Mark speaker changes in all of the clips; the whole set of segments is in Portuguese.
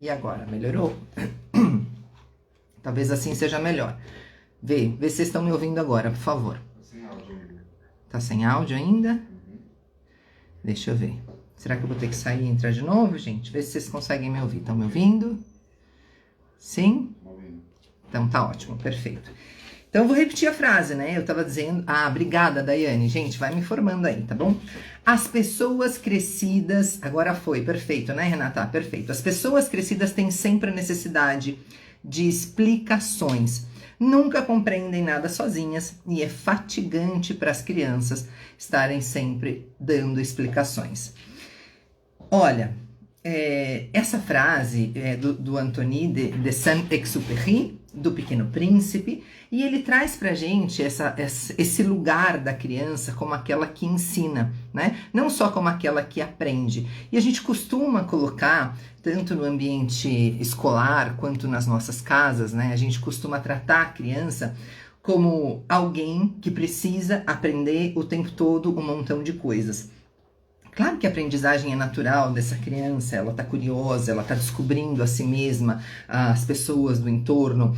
Speaker 1: E agora, melhorou? Talvez assim seja melhor. Vê se vocês estão me ouvindo agora, por favor.
Speaker 2: Sem áudio ainda.
Speaker 1: Tá sem áudio ainda? Deixa eu ver. Será que eu vou ter que sair e entrar de novo, gente? Vê se vocês conseguem me ouvir. Estão me ouvindo? Sim?
Speaker 2: Ouvindo.
Speaker 1: Então tá ótimo, perfeito. Então eu vou repetir a frase, né? Eu tava dizendo... Ah, obrigada, Daiane. Gente, vai me informando aí, tá bom? As pessoas crescidas... Agora foi, perfeito, né, Renata? Perfeito. As pessoas crescidas têm sempre a necessidade de explicações. Nunca compreendem nada sozinhas e é fatigante para as crianças estarem sempre dando explicações. Olha, essa frase é do Anthony de Saint-Exupéry, do Pequeno Príncipe, e ele traz pra gente esse lugar da criança como aquela que ensina, né? Não só como aquela que aprende. E a gente costuma colocar, tanto no ambiente escolar quanto nas nossas casas, né? A gente costuma tratar a criança como alguém que precisa aprender o tempo todo um montão de coisas. Claro que a aprendizagem é natural dessa criança, ela está curiosa, ela está descobrindo a si mesma, as pessoas do entorno,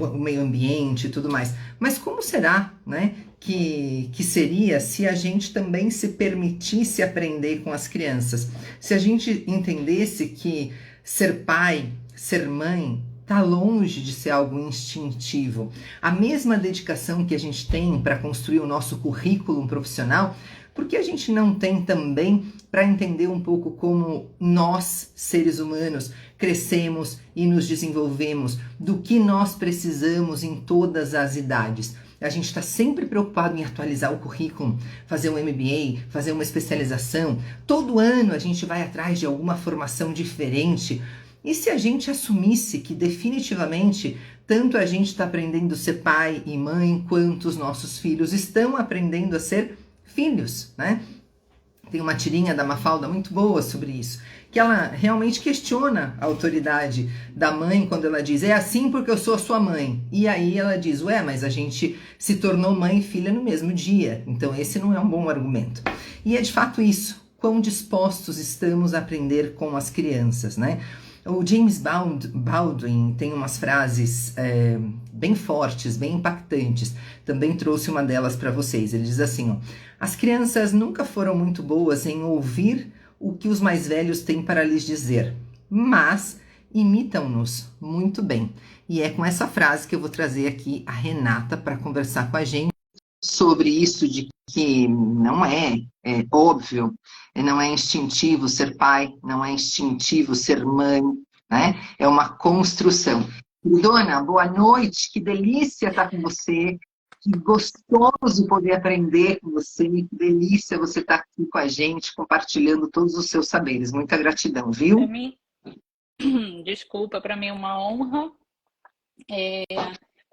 Speaker 1: o meio ambiente e tudo mais. Mas como será, né, que seria se a gente também se permitisse aprender com as crianças? Se a gente entendesse que ser pai, ser mãe, está longe de ser algo instintivo. A mesma dedicação que a gente tem para construir o nosso currículo profissional, por que a gente não tem também para entender um pouco como nós, seres humanos, crescemos e nos desenvolvemos, do que nós precisamos em todas as idades? A gente está sempre preocupado em atualizar o currículo, fazer um MBA, fazer uma especialização. Todo ano a gente vai atrás de alguma formação diferente. E se a gente assumisse que definitivamente tanto a gente está aprendendo a ser pai e mãe, quanto os nossos filhos estão aprendendo a ser filhos, né? Tem uma tirinha da Mafalda muito boa sobre isso, que ela realmente questiona a autoridade da mãe quando ela diz, é assim porque eu sou a sua mãe. E aí ela diz, ué, mas a gente se tornou mãe e filha no mesmo dia, então esse não é um bom argumento. E é de fato isso, quão dispostos estamos a aprender com as crianças, né? O James Baldwin tem umas frases bem fortes, bem impactantes. Também trouxe uma delas para vocês. Ele diz assim, ó, as crianças nunca foram muito boas em ouvir o que os mais velhos têm para lhes dizer, mas imitam-nos muito bem. E é com essa frase que eu vou trazer aqui a Renata para conversar com a gente sobre isso de que não é óbvio, não é instintivo ser pai, não é instintivo ser mãe, né? É uma construção. Dona, boa noite, que delícia estar com você, que gostoso poder aprender com você, que delícia você estar aqui com a gente, compartilhando todos os seus saberes. Muita gratidão,
Speaker 3: Para
Speaker 1: viu?
Speaker 3: mim, desculpa, para mim é uma honra.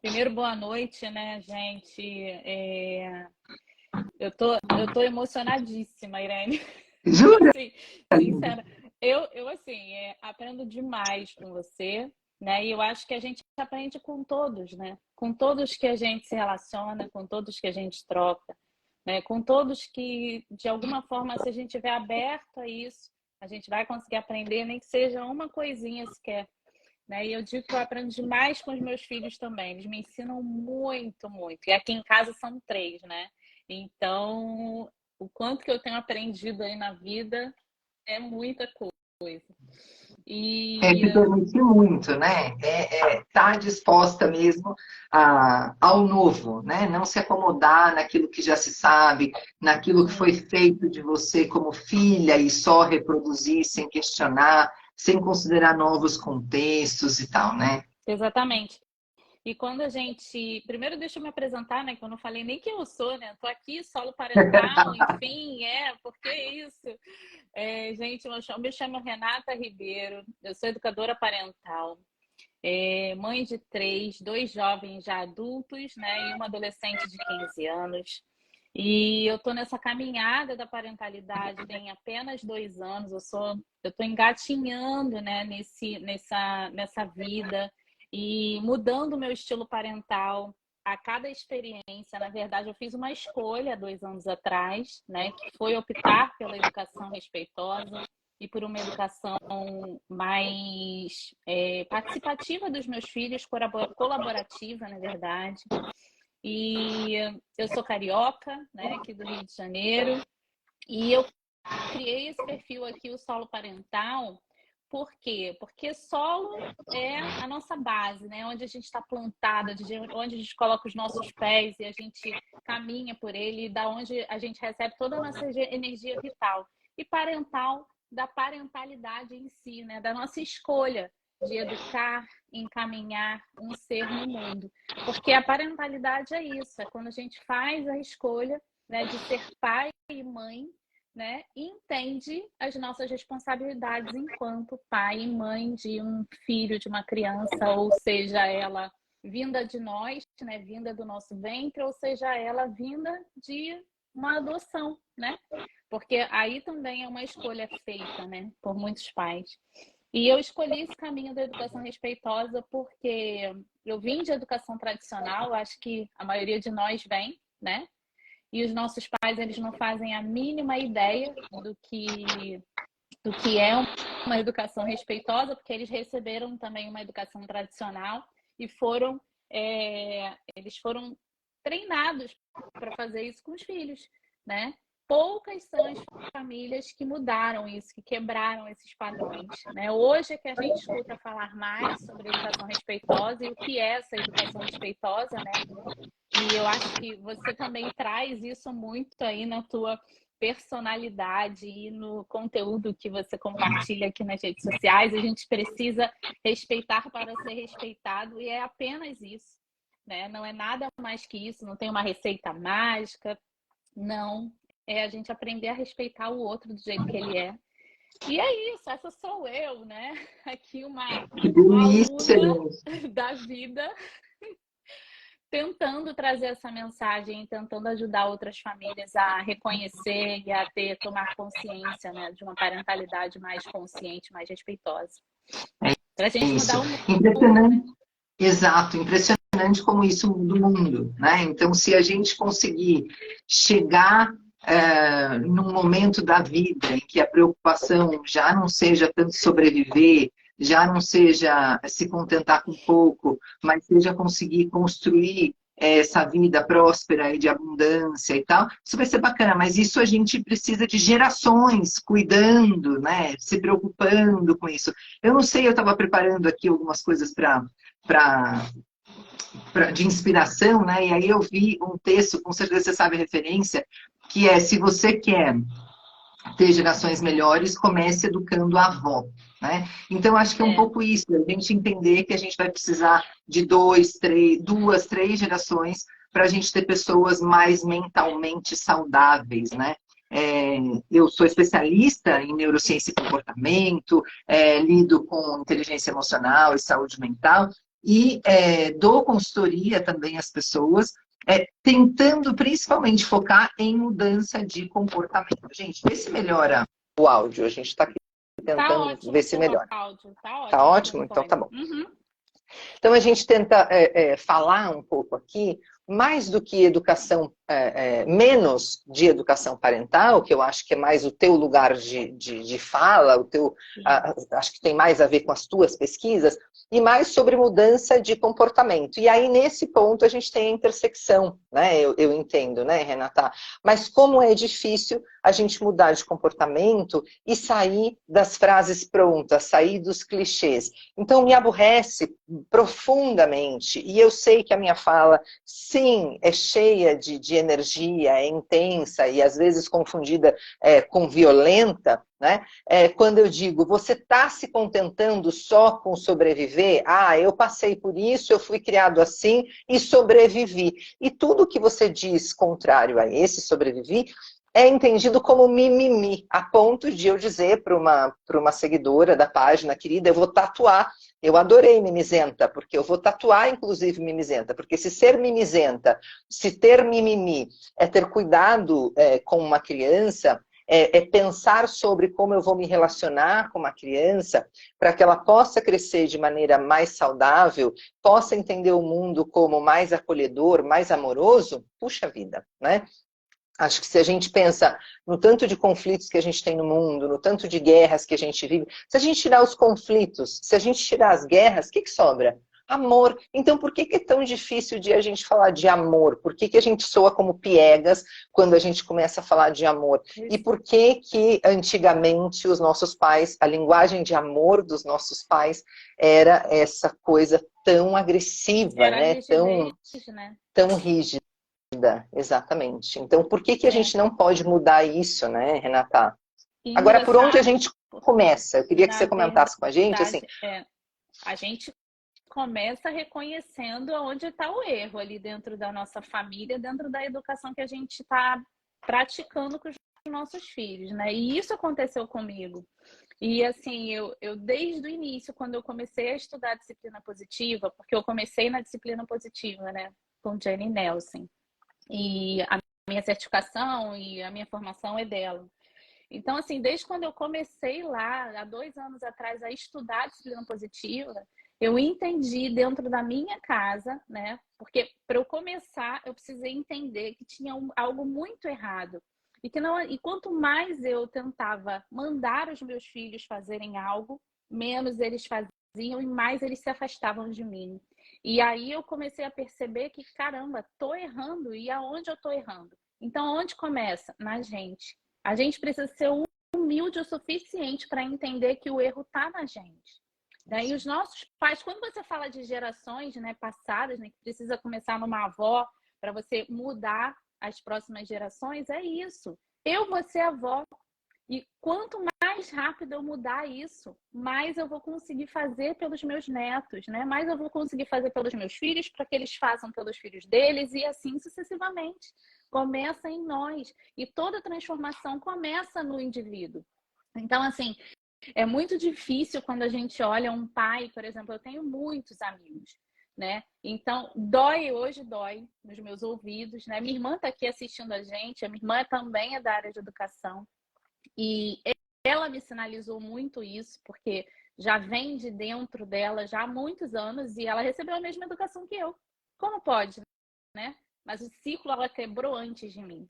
Speaker 3: Primeiro, boa noite, né, gente? Eu tô emocionadíssima, Irene.
Speaker 1: Jura?
Speaker 3: Assim, sincera. Eu assim, aprendo demais com você, né? E eu acho que a gente aprende com todos, né? Com todos que a gente se relaciona, com todos que a gente troca, né? Com todos que, de alguma forma, se a gente estiver aberto a isso, a gente vai conseguir aprender, nem que seja uma coisinha sequer. Né? E eu digo que eu aprendo demais com os meus filhos também. Eles me ensinam muito, muito. E aqui em casa são 3, né? Então, o quanto que eu tenho aprendido aí na vida é muita coisa. E
Speaker 1: Se permitir muito, né? Tá disposta mesmo ao novo, né? Não se acomodar naquilo que já se sabe, naquilo que foi feito de você como filha e só reproduzir sem questionar, sem considerar novos contextos e tal, né?
Speaker 3: exatamente. E quando a gente. Primeiro, deixa eu me apresentar, né? Que eu não falei nem quem eu sou, né? Estou aqui, solo parental, enfim, porque isso. Gente, eu me chamo Renata Ribeiro, eu sou educadora parental, mãe de 3, 2 jovens já adultos, né? E uma adolescente de 15 anos. E eu estou nessa caminhada da parentalidade tem apenas 2 anos, eu estou engatinhando, né, nessa vida e mudando o meu estilo parental a cada experiência. Na verdade, eu fiz uma escolha 2 anos atrás, né, que foi optar pela educação respeitosa. e por uma educação mais participativa dos meus filhos, colaborativa, na verdade. E eu sou carioca, né, aqui do Rio de Janeiro, e eu criei esse perfil aqui, o Solo Parental. Por quê? Porque solo é a nossa base, né? Onde a gente está plantado, onde a gente coloca os nossos pés e a gente caminha por ele, da onde a gente recebe toda a nossa energia vital. E parental, da parentalidade em si, né? Da nossa escolha de educar, encaminhar um ser no mundo. Porque a parentalidade é isso, é quando a gente faz a escolha, né, de ser pai e mãe, né, e entende as nossas responsabilidades enquanto pai e mãe de um filho, de uma criança, ou seja ela vinda de nós, né, vinda do nosso ventre, ou seja ela vinda de uma adoção, né? Porque aí também é uma escolha feita, né, por muitos pais. E eu escolhi esse caminho da educação respeitosa porque eu vim de educação tradicional, acho que a maioria de nós vem, né? E os nossos pais, eles não fazem a mínima ideia do que é uma educação respeitosa, porque eles receberam também uma educação tradicional e eles foram treinados para fazer isso com os filhos, né? Poucas são as famílias que mudaram isso, que quebraram esses padrões, né? Hoje é que a gente escuta falar mais sobre educação respeitosa e o que é essa educação respeitosa, né? E eu acho que você também traz isso muito aí na tua personalidade e no conteúdo que você compartilha aqui nas redes sociais. A gente precisa respeitar para ser respeitado e é apenas isso, né? Não é nada mais que isso, não tem uma receita mágica, não. É a gente aprender a respeitar o outro do jeito que ele é. E é isso, essa sou eu, né? Aqui uma aluna da vida, tentando trazer essa mensagem, tentando ajudar outras famílias a reconhecer e a tomar consciência, né, de uma parentalidade mais consciente, mais respeitosa. Para a gente mudar o mundo.
Speaker 1: Impressionante. Né? Exato, impressionante como isso muda o mundo, né? Então, se a gente conseguir chegar num momento da vida em que a preocupação já não seja tanto sobreviver, já não seja se contentar com pouco, mas seja conseguir construir essa vida próspera e de abundância e tal, isso vai ser bacana, mas isso a gente precisa de gerações cuidando, né, se preocupando com isso. Eu não sei, eu estava preparando aqui algumas coisas de inspiração, né, e aí eu vi um texto, com certeza você sabe a referência, que é: se você quer ter gerações melhores, comece educando a avó. Né? Então, acho que é um pouco isso, a gente entender que a gente vai precisar de duas, três gerações para a gente ter pessoas mais mentalmente saudáveis, né? Eu sou especialista em neurociência e comportamento, lido com inteligência emocional e saúde mental, e dou consultoria também às pessoas, tentando principalmente focar em mudança de comportamento. Gente, vê se melhora o áudio, a gente está aqui tentando ver se melhora. Tá ótimo? Então tá bom. Uhum. Então a gente tenta falar um pouco aqui, mais do que educação, menos de educação parental, que eu acho que é mais o teu lugar de fala, acho que tem mais a ver com as tuas pesquisas, e mais sobre mudança de comportamento. E aí, nesse ponto, a gente tem a intersecção, né? Eu entendo, né, Renata? Mas como é difícil a gente mudar de comportamento e sair das frases prontas, sair dos clichês. Então, me aborrece profundamente, e eu sei que a minha fala, sim, é cheia de energia, é intensa e às vezes confundida com violenta, né? Quando eu digo, você está se contentando só com sobreviver? Ah, eu passei por isso, eu fui criado assim e sobrevivi. E tudo que você diz contrário a esse sobrevivi é entendido como mimimi, a ponto de eu dizer para uma seguidora da página, querida, eu vou tatuar. Eu adorei mimizenta, porque eu vou tatuar, inclusive, mimizenta. Porque se ser mimizenta, se ter mimimi, é ter cuidado com uma criança, é pensar sobre como eu vou me relacionar com uma criança, para que ela possa crescer de maneira mais saudável, possa entender o mundo como mais acolhedor, mais amoroso, puxa vida, né? Acho que se a gente pensa no tanto de conflitos que a gente tem no mundo, no tanto de guerras que a gente vive, se a gente tirar os conflitos, se a gente tirar as guerras, o que que sobra? Amor. Então, por que que é tão difícil de a gente falar de amor? Por que que a gente soa como piegas quando a gente começa a falar de amor? E por que que antigamente os nossos pais, a linguagem de amor dos nossos pais era essa coisa tão agressiva,
Speaker 3: Era
Speaker 1: né?
Speaker 3: rigidez, né?
Speaker 1: Tão rígida. Exatamente. Então, por que que a
Speaker 3: É.
Speaker 1: gente não pode mudar isso, né, Renata?
Speaker 3: E
Speaker 1: Agora, por onde a
Speaker 3: engraçado,
Speaker 1: gente começa? Eu queria que
Speaker 3: na
Speaker 1: você comentasse com a gente, assim,
Speaker 3: verdade, a gente começa reconhecendo onde está o erro ali dentro da nossa família, dentro da educação que a gente está praticando com os nossos filhos, né? E isso aconteceu comigo. E assim, eu desde o início, quando eu comecei a estudar disciplina positiva, porque eu comecei na disciplina positiva, né, com Jenny Nelson, e a minha certificação e a minha formação é dela. Então, assim, desde quando eu comecei lá, há 2 anos atrás, a estudar disciplina positiva, eu entendi dentro da minha casa, né? Porque para eu começar, eu precisei entender que tinha algo muito errado. E que não, e quanto mais eu tentava mandar os meus filhos fazerem algo, menos eles faziam e mais eles se afastavam de mim. E aí eu comecei a perceber que, caramba, tô errando. E aonde eu tô errando? Então, onde começa? Na gente. A gente precisa ser humilde o suficiente para entender que o erro está na gente. Daí os nossos pais, quando você fala de gerações, né, passadas, né, que precisa começar numa avó para você mudar as próximas gerações, é isso. Eu vou ser avó. E quanto mais rápido eu mudar isso, mais eu vou conseguir fazer pelos meus netos, né? Mais eu vou conseguir fazer pelos meus filhos, para que eles façam pelos filhos deles e assim sucessivamente. Começa em nós. E toda transformação começa no indivíduo. Então, assim, é muito difícil quando a gente olha um pai, por exemplo, eu tenho muitos amigos, né? Então, hoje dói nos meus ouvidos, né? Minha irmã está aqui assistindo a gente, a minha irmã também é da área de educação. E ela me sinalizou muito isso, porque já vem de dentro dela já há muitos anos e ela recebeu a mesma educação que eu. Como pode, né? Mas o ciclo ela quebrou antes de mim.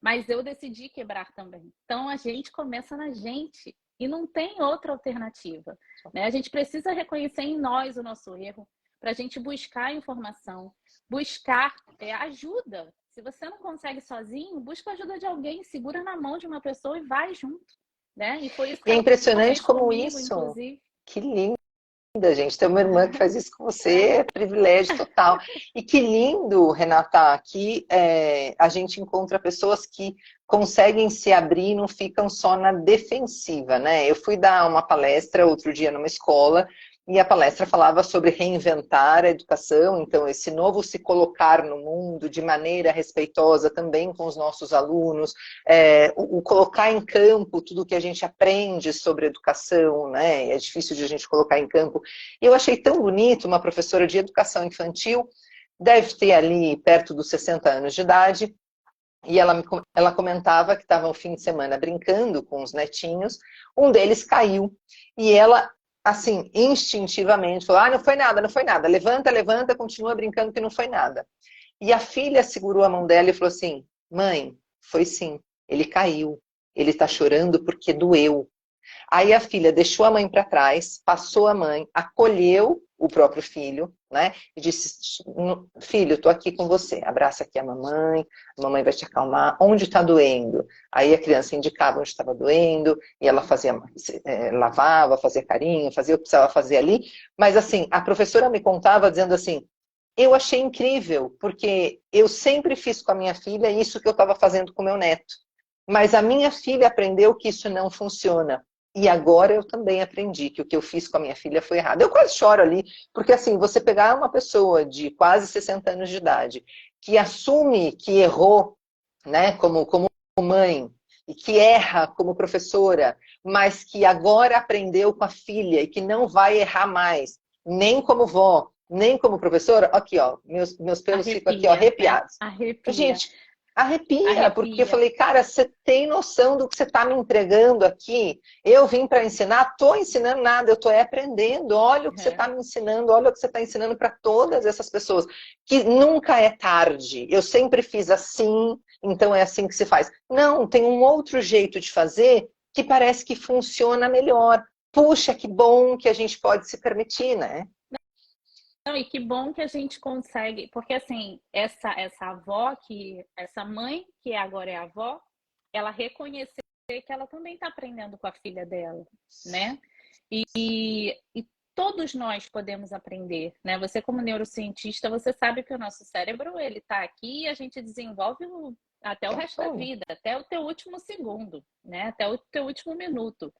Speaker 3: Mas eu decidi quebrar também. Então a gente começa na gente e não tem outra alternativa, né? A gente precisa reconhecer em nós o nosso erro para a gente buscar informação, buscar ajuda. Se você não consegue sozinho, busca a ajuda de alguém, segura na mão de uma pessoa e vai junto, né? E foi isso
Speaker 1: e
Speaker 3: que
Speaker 1: é
Speaker 3: ela
Speaker 1: impressionante
Speaker 3: fez
Speaker 1: como
Speaker 3: comigo,
Speaker 1: isso,
Speaker 3: inclusive.
Speaker 1: que lindo. Gente, ter uma irmã que faz isso com você é privilégio total. E que lindo, Renata, que a gente encontra pessoas que conseguem se abrir e não ficam só na defensiva, né? Eu fui dar uma palestra outro dia numa escola e a palestra falava sobre reinventar a educação, então esse novo se colocar no mundo de maneira respeitosa também com os nossos alunos, o colocar em campo tudo que a gente aprende sobre educação, né? É difícil de a gente colocar em campo. E eu achei tão bonito, uma professora de educação infantil, deve ter ali perto dos 60 anos de idade, e ela comentava que estava no fim de semana brincando com os netinhos, um deles caiu, e ela, assim, instintivamente falou, não foi nada, não foi nada, levanta, levanta, continua brincando que não foi nada. E a filha segurou a mão dela e falou assim, mãe, foi sim, ele caiu, ele está chorando porque doeu. Aí a filha deixou a mãe para trás, passou a mãe, acolheu o próprio filho, né? E disse, filho, estou aqui com você, abraça aqui a mamãe vai te acalmar, onde está doendo? Aí a criança indicava onde estava doendo, e ela fazia, lavava, fazia carinho, fazia o que precisava fazer ali, mas assim, a professora me contava dizendo assim, eu achei incrível, porque eu sempre fiz com a minha filha isso que eu estava fazendo com o meu neto, mas a minha filha aprendeu que isso não funciona. E agora eu também aprendi que o que eu fiz com a minha filha foi errado. Eu quase choro ali, porque assim, você pegar uma pessoa de quase 60 anos de idade, que assume que errou, né, como mãe, e que erra como professora, mas que agora aprendeu com a filha e que não vai errar mais, nem como vó, nem como professora, aqui ó, meus pelos ficam aqui ó,
Speaker 3: Arrepia, né?
Speaker 1: arrepiados.
Speaker 3: Arrepia.
Speaker 1: Gente,
Speaker 2: Arrepia, porque eu
Speaker 3: Arrepia.
Speaker 2: falei, cara, você tem noção do que você está me entregando aqui? Eu vim para ensinar, estou ensinando nada, eu estou aprendendo. Olha o que você
Speaker 3: É.
Speaker 2: está me ensinando, olha o que você está ensinando para todas essas pessoas. Que nunca é tarde. Eu sempre fiz assim, então é assim que se faz. Não, tem um outro jeito de fazer que parece que funciona melhor. Puxa, que bom que a gente pode se permitir, né?
Speaker 3: Não, e que bom que a gente consegue, porque assim, essa avó, essa mãe, que agora é avó, ela reconhecer que ela também está aprendendo com a filha dela, né? E todos nós podemos aprender, né? Você como neurocientista, você sabe que o nosso cérebro, ele está aqui e a gente desenvolve até o resto da vida, até o teu último segundo, né? Até o teu último minuto.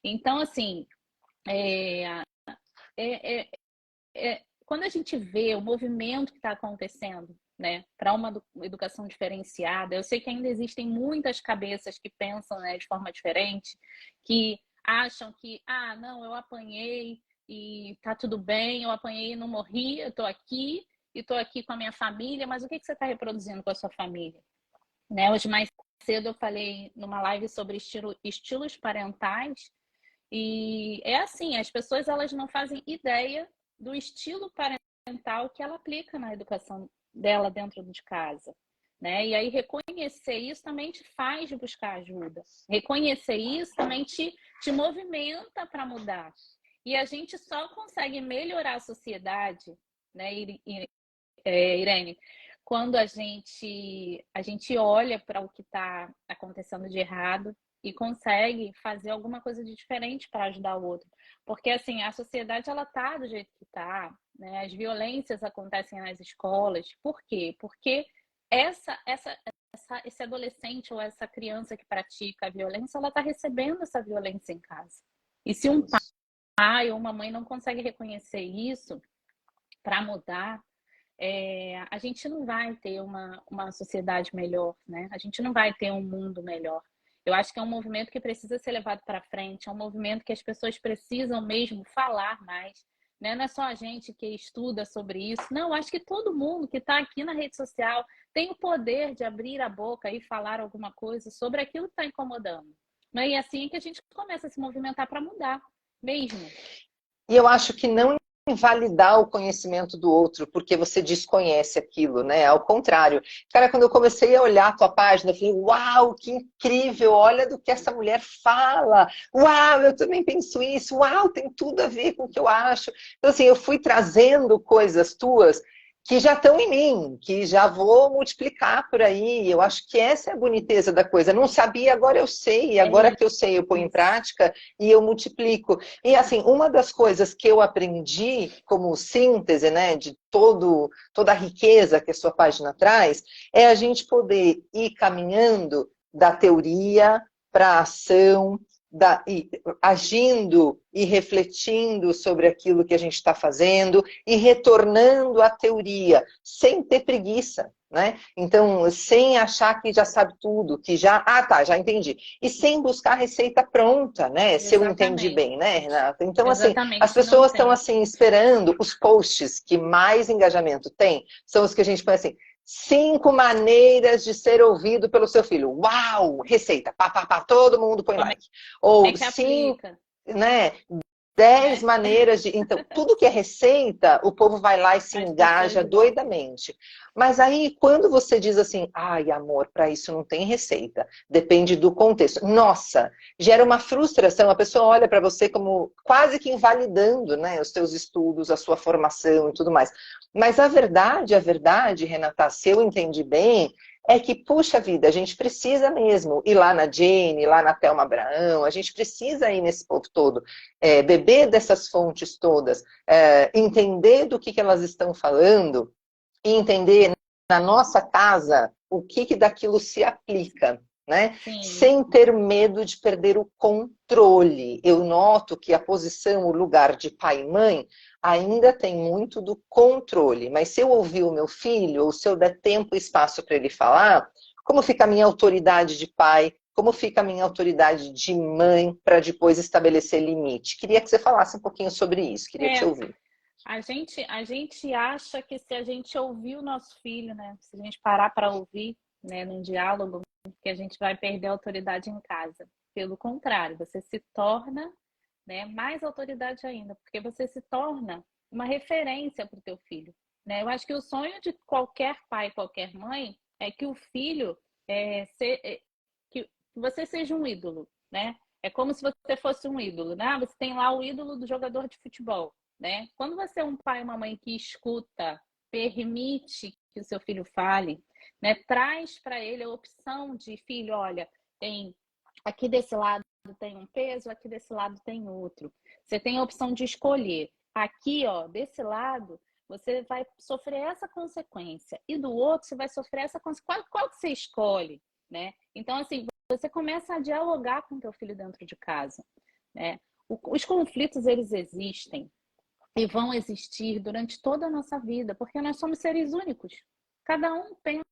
Speaker 3: Então, assim, é, é, é, quando a gente vê o movimento que está acontecendo, né, para uma educação diferenciada, eu sei que ainda existem muitas cabeças que pensam, né, de forma diferente, que acham que, ah, não, eu apanhei e tá tudo bem, eu apanhei e não morri, eu tô aqui e tô aqui com a minha família, mas o que você está reproduzindo com a sua família? Né? Hoje mais cedo eu falei numa live sobre estilos parentais e é assim, as pessoas elas não fazem ideia do estilo parental que ela aplica na educação dela dentro de casa. Né? E aí reconhecer isso também te faz buscar ajuda. Reconhecer isso também te movimenta para mudar. E a gente só consegue melhorar a sociedade, né, Irene, quando a gente olha para o que está acontecendo de errado e consegue fazer alguma coisa de diferente para ajudar o outro. Porque assim, a sociedade ela tá do jeito que tá, né? As violências acontecem nas escolas. Por quê? Porque esse adolescente ou essa criança que pratica a violência, ela está recebendo essa violência em casa. E se um pai ou uma mãe não consegue reconhecer isso para mudar, a gente não vai ter uma sociedade melhor, né? A gente não vai ter um mundo melhor. Eu acho que é um movimento que precisa ser levado para frente, é um movimento que as pessoas precisam mesmo falar mais. Né? Não é só a gente que estuda sobre isso. Não, acho que todo mundo que está aqui na rede social tem o poder de abrir a boca e falar alguma coisa sobre aquilo que está incomodando. Né? E é assim que a gente começa a se movimentar para mudar mesmo.
Speaker 2: E eu acho que não invalidar o conhecimento do outro, porque você desconhece aquilo, né? Ao contrário. Cara, quando eu comecei a olhar a tua página, eu falei, uau, que incrível, olha do que essa mulher fala. Uau, eu também penso isso. Uau, tem tudo a ver com o que eu acho. Então, assim, eu fui trazendo coisas tuas que já estão em mim, que já vou multiplicar por aí. Eu acho que essa é a boniteza da coisa. Não sabia, agora eu sei. E agora que eu sei, eu ponho em prática e eu multiplico. E assim, uma das coisas que eu aprendi como síntese, né, de toda a riqueza que a sua página traz, é a gente poder ir caminhando da teoria para a ação, agindo e refletindo sobre aquilo que a gente está fazendo e retornando à teoria, sem ter preguiça. Né? Então, sem achar que já sabe tudo, que já... Ah, tá, já entendi. E sem buscar receita pronta, né? Se eu entendi
Speaker 3: Exatamente.
Speaker 2: bem, né, Renata? Então, assim, as
Speaker 3: Exatamente, não
Speaker 2: pessoas estão,
Speaker 3: tem.
Speaker 2: assim, esperando os posts que mais engajamento tem, são os que a gente põe assim, 5 maneiras de ser ouvido pelo seu filho. Uau! Receita, pá, pá, pá, todo mundo põe
Speaker 3: Como
Speaker 2: like.
Speaker 3: é
Speaker 2: Ou
Speaker 3: que
Speaker 2: 5,
Speaker 3: aplica?
Speaker 2: né? 10
Speaker 3: Né?
Speaker 2: maneiras de... Então, tudo que é receita, o povo vai lá e se
Speaker 3: As pessoas
Speaker 2: engaja
Speaker 3: gostam.
Speaker 2: doidamente. Mas aí, quando você diz assim, ai, amor, para isso não tem receita, depende do contexto. Nossa, gera uma frustração, a pessoa olha para você como quase que invalidando, né, os seus estudos, a sua formação e tudo mais. Mas a verdade, Renata, se eu entendi bem, é que, puxa vida, a gente precisa mesmo ir lá na Jane, lá na Thelma Abraão, a gente precisa ir nesse povo todo, beber dessas fontes todas, entender do que elas estão falando e entender na nossa casa o que daquilo se aplica, né?
Speaker 3: Sim,
Speaker 2: Sem ter medo de perder o controle. Eu noto que a posição, o lugar de pai e mãe ainda tem muito do controle, mas se eu ouvir o meu filho, ou se eu der tempo e espaço para ele falar, como fica a minha autoridade de pai? Como fica a minha autoridade de mãe para depois estabelecer limite? Queria que você falasse um pouquinho sobre isso, queria te
Speaker 3: é.
Speaker 2: ouvir.
Speaker 3: A gente acha que se a gente ouvir o nosso filho, né? Se a gente parar para ouvir, né, num diálogo, que a gente vai perder a autoridade em casa. Pelo contrário, você se torna, né, mais autoridade ainda, porque você se torna uma referência para o teu filho, né? Eu acho que o sonho de qualquer pai, qualquer mãe, é que o filho que você seja um ídolo, né? É como se você fosse um ídolo, né? Você tem lá o ídolo do jogador de futebol, né? Quando você é um pai e uma mãe que escuta, permite que o seu filho fale, né? Traz para ele a opção de filho, olha, tem aqui desse lado tem um peso, aqui desse lado tem outro. Você tem a opção de escolher. Aqui, ó, desse lado, você vai sofrer essa consequência. E do outro, você vai sofrer essa consequência. Qual que você escolhe, né? Então, assim, você começa a dialogar com o teu filho dentro de casa, né? Os conflitos, eles existem e vão existir durante toda a nossa vida, porque nós somos seres únicos. Cada um pensa,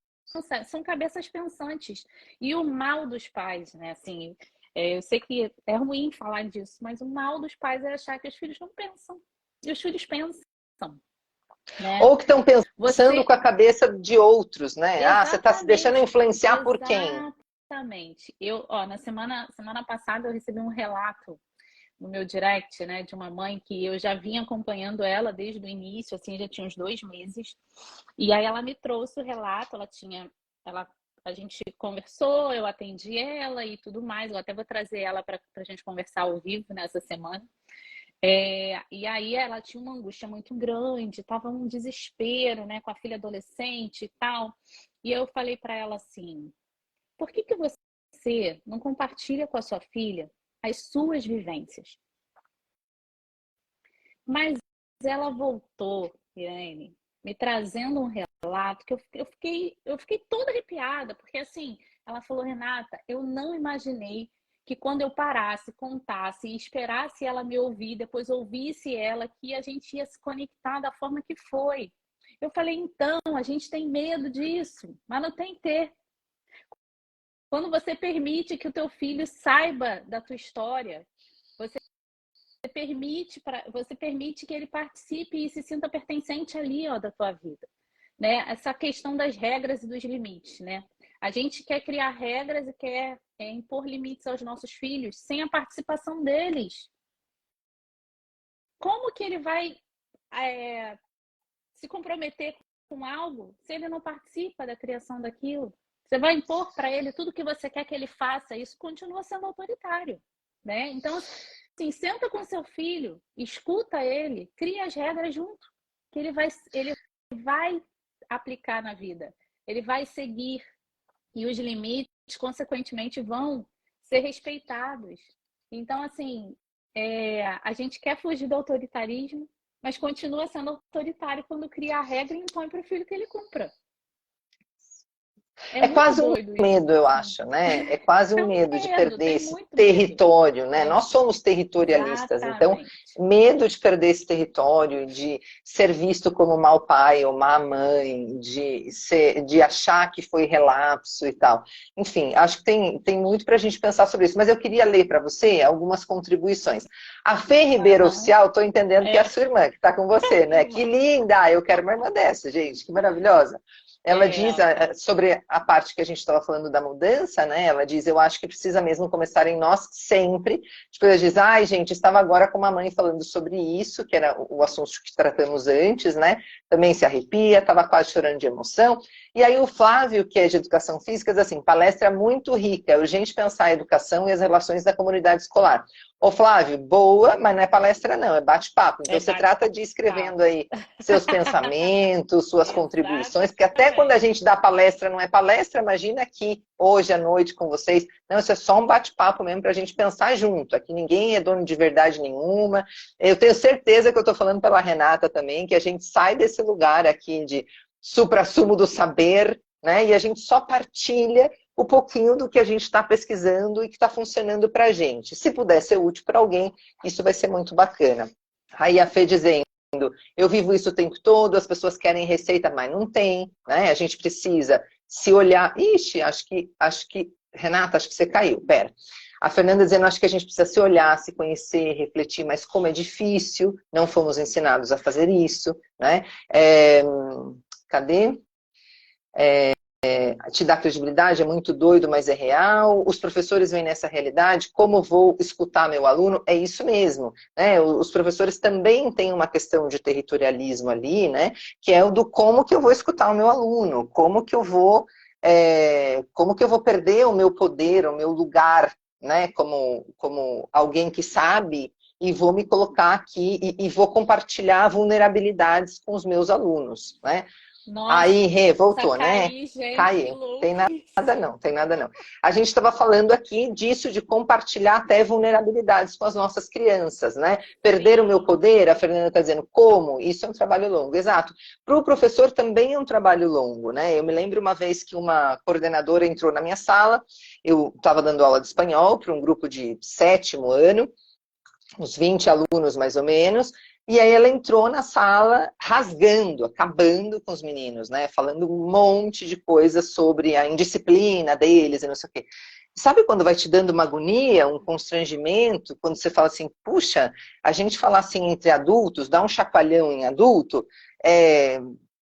Speaker 3: são cabeças pensantes. E o mal dos pais, né? Assim, eu sei que é ruim falar disso, mas o mal dos pais é achar que os filhos não pensam. E os filhos pensam, né?
Speaker 2: Ou que estão pensando
Speaker 3: Você...
Speaker 2: com a cabeça de outros, né?
Speaker 3: Exatamente.
Speaker 2: Ah, você está se deixando influenciar por quem?
Speaker 3: Exatamente. Na semana passada eu recebi um relato no meu direct, né, de uma mãe que eu já vinha acompanhando ela desde o início, assim, já tinha uns 2 meses. E aí ela me trouxe o relato, a gente conversou, eu atendi ela e tudo mais. Eu até vou trazer ela para a gente conversar ao vivo nessa semana. E aí ela tinha uma angústia muito grande, estava um desespero, né, com a filha adolescente e tal. E eu falei para ela assim: por que você não compartilha com a sua filha as suas vivências? Mas ela voltou, Irene, me trazendo um relato que eu fiquei toda arrepiada, porque assim, ela falou: Renata, eu não imaginei que quando eu parasse, contasse e esperasse ela me ouvir, depois ouvisse ela, que a gente ia se conectar da forma que foi. Eu falei: então, a gente tem medo disso, mas não tem que ter. Quando você permite que o teu filho saiba da tua história, você permite que ele participe e se sinta pertencente ali, ó, da tua vida, né? Essa questão das regras e dos limites, né? A gente quer criar regras e quer impor limites aos nossos filhos sem a participação deles. Como que ele vai se comprometer com algo se ele não participa da criação daquilo? Você vai impor para ele tudo que você quer que ele faça, isso continua sendo autoritário, né? Então, assim, senta com seu filho, escuta ele, cria as regras junto, que ele vai aplicar na vida, ele vai seguir, e os limites, consequentemente, vão ser respeitados. Então, assim, a gente quer fugir do autoritarismo, mas continua sendo autoritário quando cria a regra e impõe para o filho que ele cumpra.
Speaker 2: É quase um
Speaker 3: doido
Speaker 2: medo,
Speaker 3: isso,
Speaker 2: eu
Speaker 3: assim.
Speaker 2: acho, né? É quase um medo de perder esse
Speaker 3: muito
Speaker 2: território, né?
Speaker 3: medo.
Speaker 2: Nós somos territorialistas, então medo de perder esse território, de ser visto como mau pai ou má mãe, de achar que foi relapso e tal. Enfim, acho que tem muito para a gente pensar sobre isso, mas eu queria ler para você algumas contribuições. A Fê Ribeiro Oficial, estou entendendo que é a sua irmã que está com você, né? Que linda! Eu quero uma irmã dessa, gente, que maravilhosa. Ela diz sobre a parte que a gente estava falando da mudança, né? Ela diz: eu acho que precisa mesmo começar em nós sempre. Depois ela diz: ai, gente, estava agora com uma mãe falando sobre isso, que era o assunto que tratamos antes, né? Também se arrepia, estava quase chorando de emoção. E aí o Flávio, que é de educação física, diz assim: palestra muito rica, é urgente pensar a educação e as relações da comunidade escolar. Ô Flávio, boa, mas não é palestra não, é bate-papo. Então você trata de ir escrevendo aí seus pensamentos, suas contribuições, porque até quando a gente dá palestra não é palestra, imagina aqui, hoje à noite com vocês. Não, isso é só um bate-papo mesmo para a gente pensar junto. Aqui ninguém é dono de verdade nenhuma. Eu tenho certeza que eu estou falando pela Renata também, que a gente sai desse lugar aqui de suprassumo do saber, né? E a gente só partilha um pouquinho do que a gente está pesquisando e que está funcionando para a gente. Se puder ser útil para alguém, isso vai ser muito bacana. Aí a Fê dizendo: eu vivo isso o tempo todo, as pessoas querem receita, mas não tem, né? A gente precisa se olhar. Ixi, acho que Renata, acho que você caiu, pera. A Fernanda dizendo: acho que a gente precisa se olhar, se conhecer, refletir, mas como é difícil, não fomos ensinados a fazer isso, né? Cadê? te dá credibilidade, é muito doido, mas é real. Os professores vêm nessa realidade, como vou escutar meu aluno? É isso mesmo, né? Os professores também têm uma questão de territorialismo ali, né? Que é o do como que eu vou escutar o meu aluno, como que eu vou perder o meu poder, o meu lugar, né? Como alguém que sabe, e vou me colocar aqui e vou compartilhar vulnerabilidades com os meus alunos, né?
Speaker 3: Nossa,
Speaker 2: Aí, Rê, voltou, né?
Speaker 3: caí, gente, que
Speaker 2: Caiu. Tem
Speaker 3: louco
Speaker 2: nada
Speaker 3: isso.
Speaker 2: não, tem nada não. A gente estava falando aqui disso, de compartilhar até vulnerabilidades com as nossas crianças, né? Perder o meu
Speaker 3: Sim.
Speaker 2: poder, a Fernanda está dizendo, como? Isso é um trabalho longo, exato. Para o professor também é um trabalho longo, né? Eu me lembro uma vez que uma coordenadora entrou na minha sala, eu estava dando aula de espanhol para um grupo de 7º ano, uns 20 alunos mais ou menos, e aí ela entrou na sala rasgando, acabando com os meninos, né? Falando um monte de coisas sobre a indisciplina deles e não sei o quê. Sabe quando vai te dando uma agonia, um constrangimento, quando você fala assim, puxa, a gente falar assim entre adultos, dá um chacoalhão em adulto,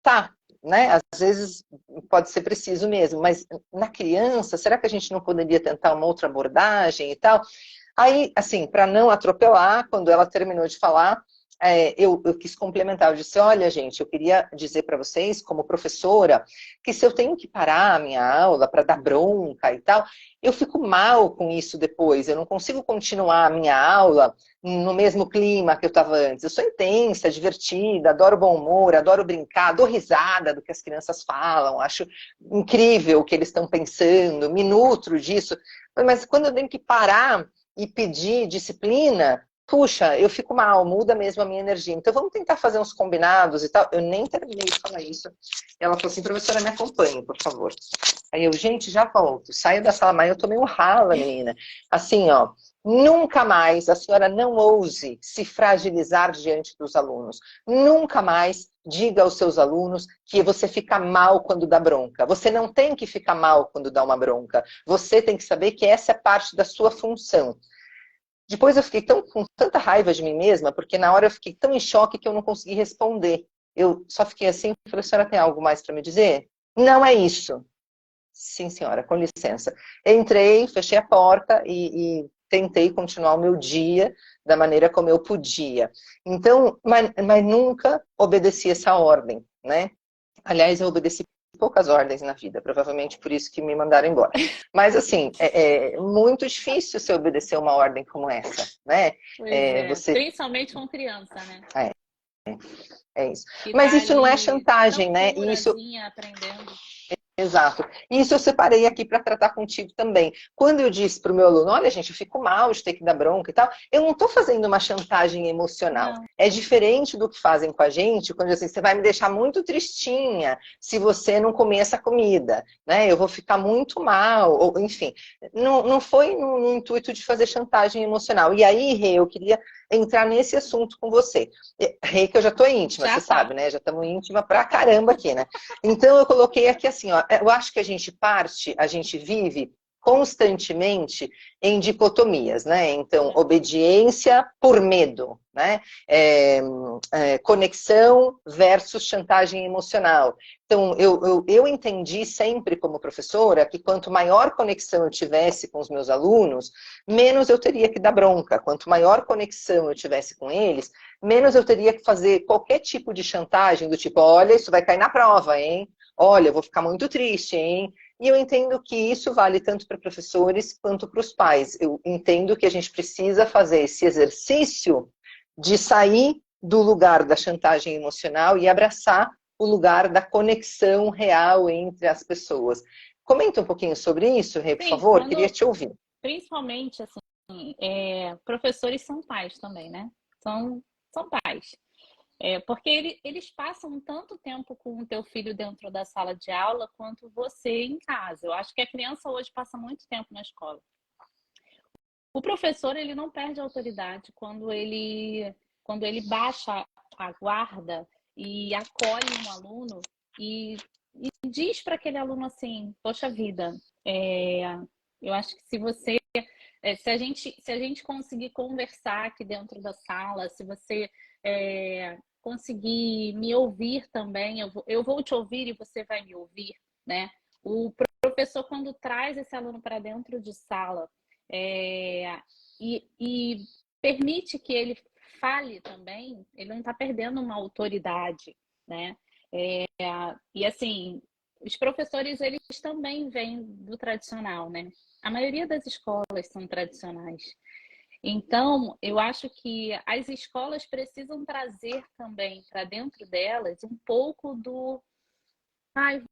Speaker 2: tá, né? Às vezes pode ser preciso mesmo, mas na criança, será que a gente não poderia tentar uma outra abordagem e tal? Aí, assim, para não atropelar, quando ela terminou de falar, eu quis complementar. Eu disse, olha, gente, eu queria dizer para vocês, como professora, que se eu tenho que parar a minha aula para dar bronca e tal, eu fico mal com isso depois. Eu não consigo continuar a minha aula no mesmo clima que eu estava antes. Eu sou intensa, divertida, adoro bom humor, adoro brincar, dou risada do que as crianças falam, acho incrível o que eles estão pensando, me nutro disso. Mas quando eu tenho que parar e pedir disciplina, puxa, eu fico mal, muda mesmo a minha energia. Então vamos tentar fazer uns combinados e tal. Eu nem terminei de falar isso. Ela falou assim, professora, me acompanhe, por favor. Aí eu, gente, já volto. Saio da sala, mas eu tomei um rala, menina. Assim, ó, nunca mais a senhora não ouse se fragilizar diante dos alunos. Nunca mais diga aos seus alunos que você fica mal quando dá bronca. Você não tem que ficar mal quando dá uma bronca. Você tem que saber que essa é parte da sua função. Depois eu fiquei com tanta raiva de mim mesma, porque na hora eu fiquei tão em choque que eu não consegui responder. Eu só fiquei assim, falei, a senhora tem algo mais para me dizer? Não é isso. Sim, senhora, com licença. Entrei, fechei a porta e tentei continuar o meu dia da maneira como eu podia. Então, mas nunca obedeci essa ordem, né? Aliás, eu obedeci poucas ordens na vida, provavelmente por isso que me mandaram embora. Mas, assim, é muito difícil você obedecer uma ordem como essa, né?
Speaker 3: Pois é,
Speaker 2: Você...
Speaker 3: principalmente com criança, né?
Speaker 2: É, é isso.
Speaker 3: Que
Speaker 2: Mas
Speaker 3: tá
Speaker 2: isso não é
Speaker 3: ali
Speaker 2: chantagem,
Speaker 3: tão
Speaker 2: né? E isso
Speaker 3: purazinha, aprendendo.
Speaker 2: exato. Isso eu separei aqui para tratar contigo também. Quando eu disse para o meu aluno, olha, gente, eu fico mal de ter que dar bronca e tal, eu não estou fazendo uma chantagem emocional.
Speaker 3: Não,
Speaker 2: É diferente do que fazem com a gente, quando assim, você vai me deixar muito tristinha se você não comer essa comida, né? Eu vou ficar muito mal, ou, enfim. Não foi no intuito de fazer chantagem emocional. E aí, Rê, eu queria entrar nesse assunto com você. Rê, que eu já estou íntima,
Speaker 3: já
Speaker 2: você
Speaker 3: tá.
Speaker 2: sabe, né? Já estamos íntima pra caramba aqui, né? Então eu coloquei aqui assim, ó, eu acho que a gente vive constantemente em dicotomias, né? Então, obediência por medo, né? Conexão versus chantagem emocional. Então, eu entendi sempre como professora que quanto maior conexão eu tivesse com os meus alunos, menos eu teria que dar bronca. Quanto maior conexão eu tivesse com eles, menos eu teria que fazer qualquer tipo de chantagem do tipo, olha, isso vai cair na prova, hein? Olha, eu vou ficar muito triste, hein? E eu entendo que isso vale tanto para professores quanto para os pais. Eu entendo que a gente precisa fazer esse exercício de sair do lugar da chantagem emocional e abraçar o lugar da conexão real entre as pessoas. Comenta um pouquinho sobre isso, Rê, por
Speaker 3: Sim,
Speaker 2: favor, queria te ouvir.
Speaker 3: principalmente, assim, professores são pais também, né? São pais. Porque eles passam tanto tempo com o teu filho dentro da sala de aula quanto você em casa. Eu acho que a criança hoje passa muito tempo na escola. O professor, ele não perde a autoridade quando ele baixa a guarda e acolhe um aluno e diz para aquele aluno assim, poxa vida, eu acho que se a gente conseguir conversar aqui dentro da sala, se você conseguir me ouvir também, eu vou te ouvir e você vai me ouvir, né? O professor, quando traz esse aluno para dentro de sala e permite que ele fale também, ele não está perdendo uma autoridade, né? E assim, os professores, eles também vêm do tradicional, né? A maioria das escolas são tradicionais. Então, eu acho que as escolas precisam trazer também para dentro delas um pouco do... Ai,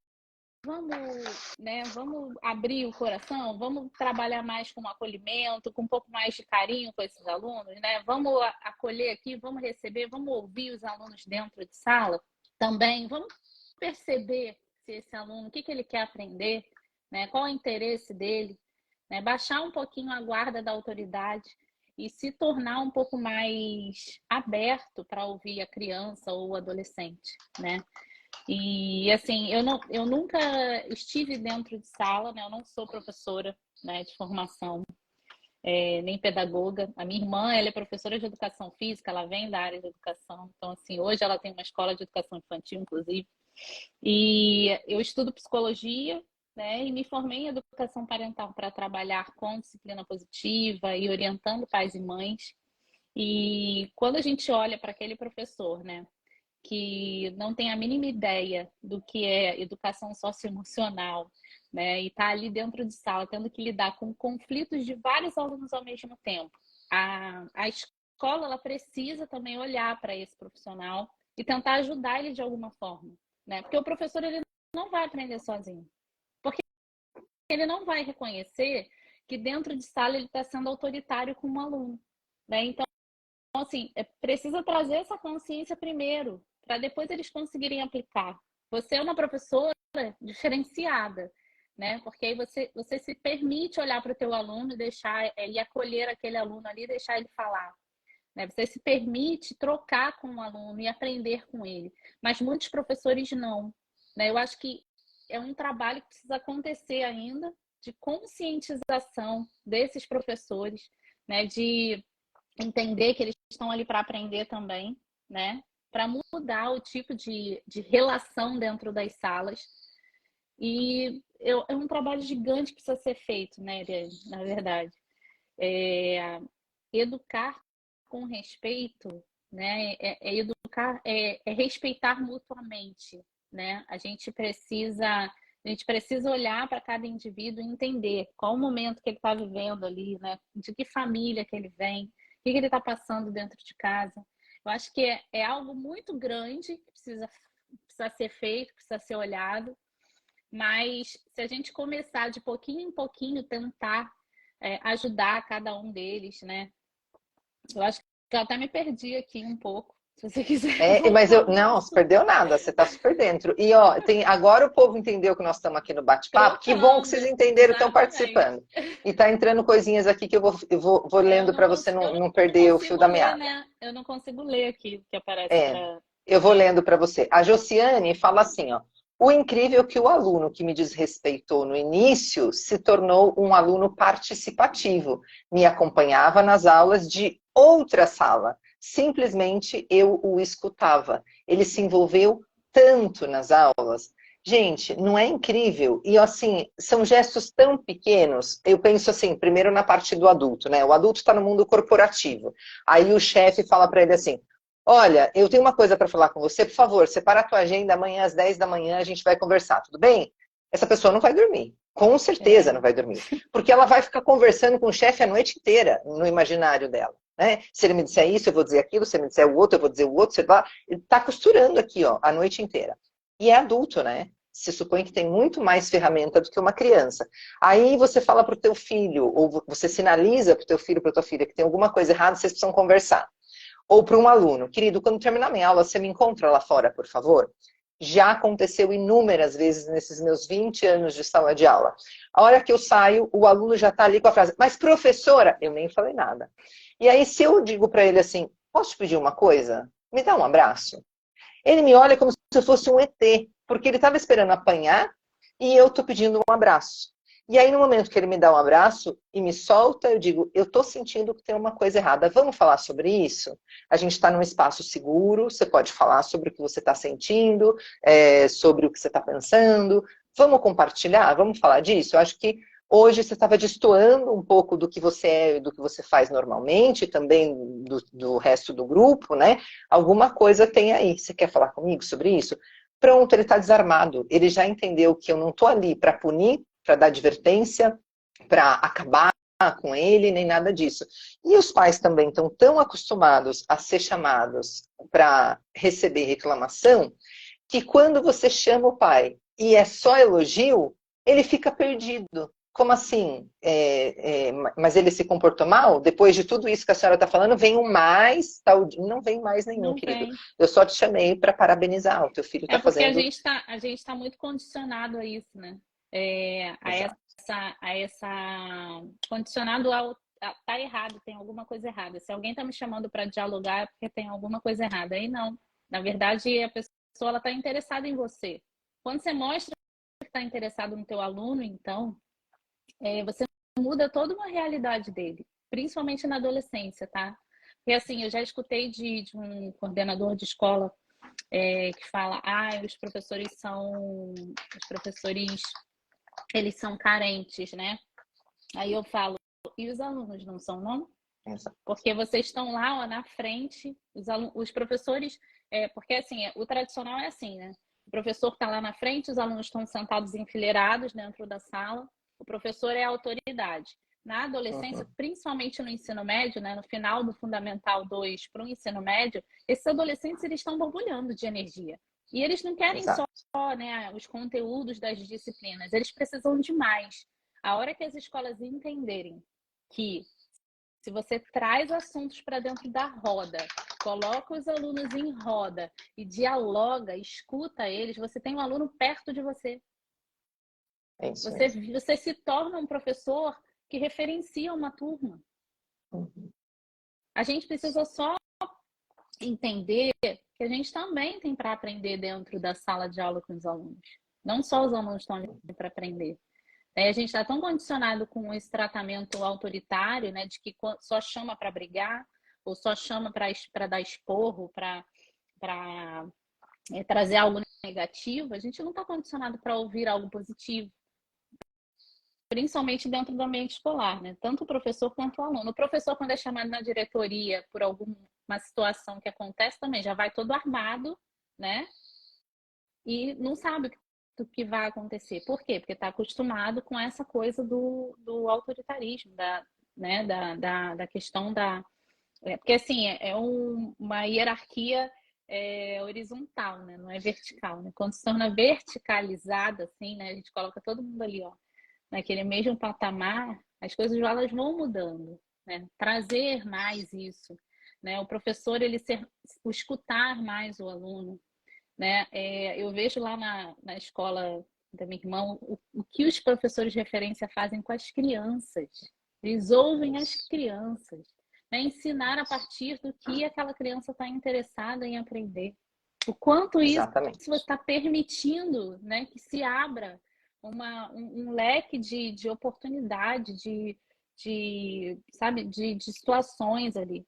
Speaker 3: vamos abrir o coração, vamos trabalhar mais com acolhimento, com um pouco mais de carinho com esses alunos, né? Vamos acolher aqui, vamos receber, vamos ouvir os alunos dentro de sala também, vamos perceber se esse aluno, o que ele quer aprender, né? Qual é o interesse dele, né? Baixar um pouquinho a guarda da autoridade e se tornar um pouco mais aberto para ouvir a criança ou o adolescente, né? E assim, eu nunca estive dentro de sala, né? Eu não sou professora, né, de formação, nem pedagoga. A minha irmã, ela é professora de educação física, ela vem da área de educação. Então, assim, hoje ela tem uma escola de educação infantil, inclusive. E eu estudo psicologia, né? E me formei em educação parental para trabalhar com disciplina positiva e orientando pais e mães. E quando a gente olha para aquele professor, né, que não tem a mínima ideia do que é educação socioemocional, né? E está ali dentro de sala, tendo que lidar com conflitos de vários alunos ao mesmo tempo. A escola, ela precisa também olhar para esse profissional e tentar ajudar ele de alguma forma, né? Porque o professor, ele não vai aprender sozinho. Porque ele não vai reconhecer que dentro de sala ele está sendo autoritário com um aluno, né? Então, assim, precisa trazer essa consciência primeiro, para depois eles conseguirem aplicar. Você é uma professora diferenciada, né? Porque aí você se permite olhar para o teu aluno e deixar ele acolher aquele aluno ali, deixar ele falar, né? Você se permite trocar com o aluno e aprender com ele. Mas muitos professores não, né? Eu acho que é um trabalho que precisa acontecer ainda de conscientização desses professores, né? De entender que eles estão ali para aprender também, né? Para mudar o tipo de relação dentro das salas. E é um trabalho gigante que precisa ser feito, né, na verdade. Educar com respeito, né? Educar, respeitar mutuamente, né? A gente precisa olhar para cada indivíduo e entender qual o momento que ele está vivendo ali, né? De que família que ele vem, o que ele está passando dentro de casa. Eu acho que é algo muito grande que precisa ser feito, precisa ser olhado, mas se a gente começar de pouquinho em pouquinho, tentar ajudar cada um deles, né? Eu acho que eu até me perdi aqui um pouco. Se você quiser
Speaker 2: Mas
Speaker 3: voltar no
Speaker 2: não, se
Speaker 3: assunto.
Speaker 2: perdeu nada, você está super dentro. E ó, agora o povo entendeu que nós estamos aqui no bate-papo. Que bom que vocês entenderam, estão participando. E tá entrando coisinhas aqui que eu vou lendo para você não perder o fio da meada.
Speaker 3: Né? Eu não consigo ler aqui o que aparece.
Speaker 2: Eu vou lendo para você. A Josiane fala assim, ó. O incrível é que o aluno que me desrespeitou no início se tornou um aluno participativo. Me acompanhava nas aulas de outra sala. Simplesmente eu o escutava. Ele se envolveu tanto nas aulas. Gente, não é incrível? E assim, são gestos tão pequenos. Eu penso assim, primeiro na parte do adulto, né? O adulto está no mundo corporativo. Aí o chefe fala para ele assim: olha, eu tenho uma coisa para falar com você, por favor, separa a tua agenda, amanhã às 10 da manhã a gente vai conversar, tudo bem? Essa pessoa não vai dormir, com certeza não vai dormir, porque ela vai ficar conversando com o chefe a noite inteira no imaginário dela, né? Se ele me disser isso, eu vou dizer aquilo, se ele me disser o outro, eu vou dizer o outro, ele está costurando aqui, ó, a noite inteira. E é adulto, né? Se supõe que tem muito mais ferramenta do que uma criança. Aí você fala para o teu filho, ou você sinaliza para o teu filho, para a tua filha, que tem alguma coisa errada, vocês precisam conversar. Ou para um aluno, querido, quando terminar minha aula, você me encontra lá fora, por favor? Já aconteceu inúmeras vezes nesses meus 20 anos de sala de aula. A hora que eu saio, o aluno já está ali com a frase, mas professora, eu nem falei nada. E aí se eu digo para ele assim, posso te pedir uma coisa? Me dá um abraço? Ele me olha como se eu fosse um ET, porque ele estava esperando apanhar e eu estou pedindo um abraço. E aí, no momento que ele me dá um abraço e me solta, eu digo, eu estou sentindo que tem uma coisa errada. Vamos falar sobre isso? A gente está num espaço seguro, você pode falar sobre o que você está sentindo, sobre o que você está pensando. Vamos compartilhar? Vamos falar disso? Eu acho que hoje você estava destoando um pouco do que você é, do que você faz normalmente, também do resto do grupo, né? Alguma coisa tem aí. Você quer falar comigo sobre isso? Pronto, ele está desarmado. Ele já entendeu que eu não estou ali para punir, para dar advertência, para acabar com ele, nem nada disso. E os pais também estão tão acostumados a ser chamados para receber reclamação, que quando você chama o pai e é só elogio, ele fica perdido. Como assim? Mas ele se comportou mal? Depois de tudo isso que a senhora está falando, vem um mais, tal. Não vem mais nenhum,
Speaker 3: Não
Speaker 2: querido.
Speaker 3: vem.
Speaker 2: Eu só te chamei para parabenizar. O teu filho está
Speaker 3: É porque
Speaker 2: fazendo.
Speaker 3: a gente tá muito condicionado a isso, né? Condicionado ao tá errado, tem alguma coisa errada. Se alguém tá me chamando para dialogar é porque tem alguma coisa errada. Aí não. Na verdade, a pessoa ela tá interessada em você. Quando você mostra que está interessado no teu aluno, então, você muda toda uma realidade dele, principalmente na adolescência, tá? Porque assim, eu já escutei de um coordenador de escola que fala, os professores, eles são carentes, né? Aí eu falo, e os alunos não são, não?
Speaker 2: Exato.
Speaker 3: Porque vocês estão lá, ó, na frente, os professores, porque assim, o tradicional é assim, né? O professor está lá na frente, os alunos estão sentados enfileirados dentro da sala, o professor é a autoridade. Na adolescência, principalmente no ensino médio, né, no final do Fundamental 2 para o ensino médio, esses adolescentes eles estão borbulhando de energia. E eles não querem
Speaker 2: Exato.
Speaker 3: só, né, os conteúdos das disciplinas, eles precisam de mais. A hora que as escolas entenderem que se você traz assuntos para dentro da roda, coloca os alunos em roda e dialoga, escuta eles, você tem um aluno perto de você.
Speaker 2: É isso mesmo.
Speaker 3: Você se torna um professor que referencia uma turma. A gente precisa só entender que a gente também tem para aprender dentro da sala de aula com os alunos. Não só os alunos estão ali para aprender. A gente está tão condicionado com esse tratamento autoritário, né, de que só chama para brigar, ou só chama para dar esporro, para trazer algo negativo. A gente não está condicionado para ouvir algo positivo, principalmente dentro do ambiente escolar, né? Tanto o professor quanto o aluno. O professor, quando é chamado na diretoria por alguma situação que acontece, também já vai todo armado, né? E não sabe do que vai acontecer. Por quê? Porque está acostumado com essa coisa do autoritarismo, da questão da... porque, assim, uma hierarquia horizontal, né? Não é vertical, né? Quando se torna verticalizada, assim, né? A gente coloca todo mundo ali, ó, naquele mesmo patamar, as coisas elas vão mudando, né? Trazer mais isso, né? O professor, o escutar mais o aluno, né? Eu vejo lá na escola da minha irmã o que os professores de referência fazem com as crianças. Eles ouvem as crianças, né? Ensinar a partir do que aquela criança está interessada em aprender. O quanto isso
Speaker 2: Exatamente.
Speaker 3: você está permitindo, né, que se abra um leque de oportunidade, sabe, de situações ali.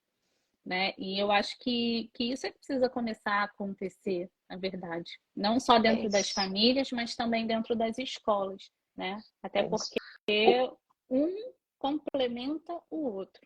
Speaker 3: Né? E eu acho que isso é que precisa começar a acontecer, na verdade. Não só dentro das famílias, mas também dentro das escolas, né? Até porque um complementa o outro.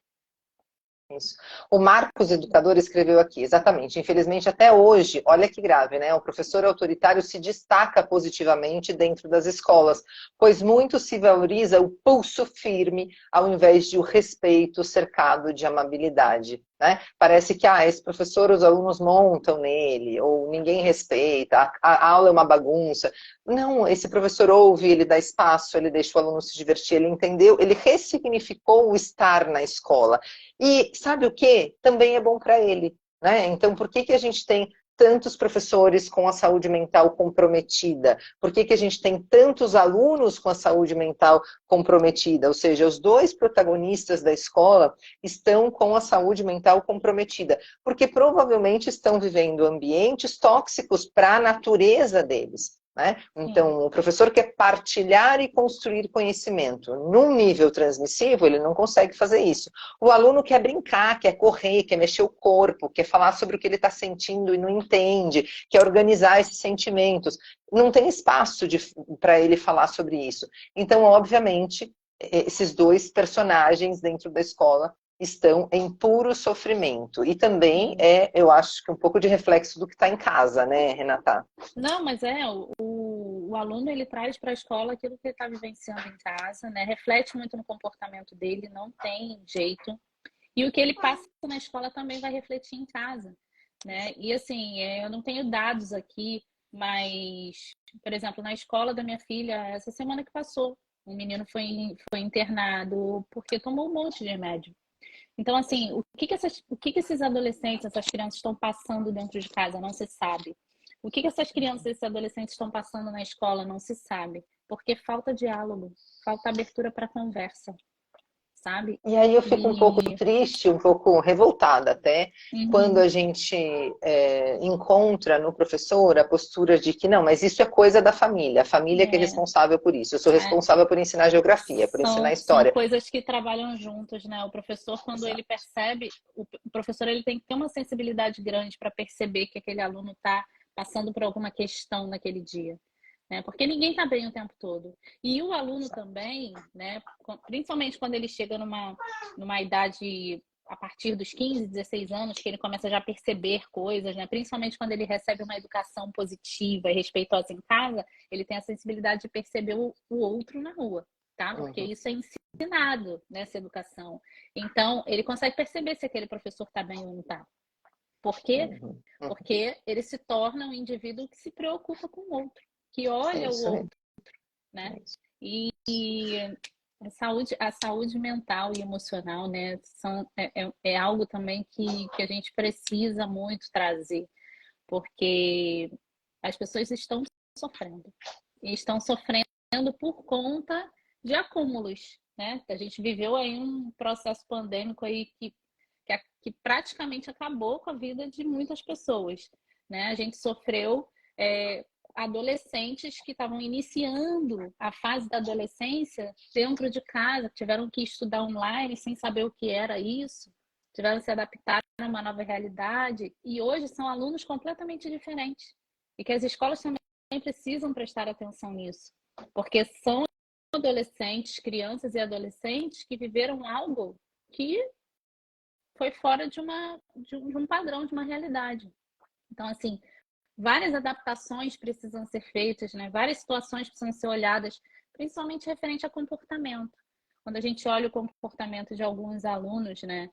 Speaker 2: Isso. O Marcos, educador, escreveu aqui, exatamente. Infelizmente, até hoje, olha que grave, né? O professor autoritário se destaca positivamente dentro das escolas, pois muito se valoriza o pulso firme ao invés de o respeito cercado de amabilidade. Né? Parece que esse professor, os alunos montam nele, ou ninguém respeita, a aula é uma bagunça. Não, esse professor ouve, ele dá espaço, ele deixa o aluno se divertir, ele entendeu, ele ressignificou o estar na escola. E sabe o que? Também é bom para ele. Né? Então, por que a gente tem tantos professores com a saúde mental comprometida? Por que a gente tem tantos alunos com a saúde mental comprometida? Ou seja, os dois protagonistas da escola estão com a saúde mental comprometida, porque provavelmente estão vivendo ambientes tóxicos para a natureza deles. né? Então, o professor quer partilhar e construir conhecimento. Num nível transmissivo, ele não consegue fazer isso. O aluno quer brincar, quer correr, quer mexer o corpo, quer falar sobre o que ele está sentindo e não entende, quer organizar esses sentimentos. Não tem espaço para ele falar sobre isso. Então, obviamente, esses dois personagens dentro da escola estão em puro sofrimento. E também eu acho que um pouco de reflexo do que está em casa, né, Renata?
Speaker 3: Não, mas o aluno, ele traz para a escola aquilo que ele está vivenciando em casa, né? Reflete muito no comportamento dele, não tem jeito. E o que ele passa na escola também vai refletir em casa, né? E assim, eu não tenho dados aqui, mas, por exemplo, na escola da minha filha, essa semana que passou, um menino foi internado porque tomou um monte de remédio. Então, assim, o que esses adolescentes, essas crianças estão passando dentro de casa, não se sabe. O que essas crianças, esses adolescentes estão passando na escola, não se sabe. Porque falta diálogo, falta abertura para conversa, sabe?
Speaker 2: E aí eu fico um pouco triste, um pouco revoltada até, quando a gente encontra no professor a postura de que não, mas isso é coisa da família, a família que é responsável por isso. Eu sou responsável por ensinar geografia, por ensinar história.
Speaker 3: São coisas que trabalham juntos, né? O professor, quando ele percebe, o professor ele tem que ter uma sensibilidade grande para perceber que aquele aluno está passando por alguma questão naquele dia. Né? Porque ninguém está bem o tempo todo. E o aluno também, né? Principalmente quando ele chega numa idade a partir dos 15, 16 anos, que ele começa já a perceber coisas, né? Principalmente quando ele recebe uma educação positiva e respeitosa em casa, ele tem a sensibilidade de perceber o outro na rua, tá? Porque isso é ensinado nessa educação. Então, ele consegue perceber se aquele professor está bem ou não está. Por quê? Porque ele se torna um indivíduo que se preocupa com o outro, que olha o outro, né? E a saúde mental e emocional, né, é algo também que a gente precisa muito trazer, porque as pessoas estão sofrendo. E estão sofrendo por conta de acúmulos, né? A gente viveu aí um processo pandêmico aí que praticamente acabou com a vida de muitas pessoas, né? A gente sofreu adolescentes que estavam iniciando a fase da adolescência dentro de casa, tiveram que estudar online sem saber o que era isso, tiveram que se adaptar a uma nova realidade e hoje são alunos completamente diferentes e que as escolas também precisam prestar atenção nisso, porque são adolescentes, crianças e adolescentes que viveram algo que foi fora de um padrão, de uma realidade. Então, assim, várias adaptações precisam ser feitas, né? Várias situações precisam ser olhadas, principalmente referente a comportamento. Quando a gente olha o comportamento de alguns alunos, né?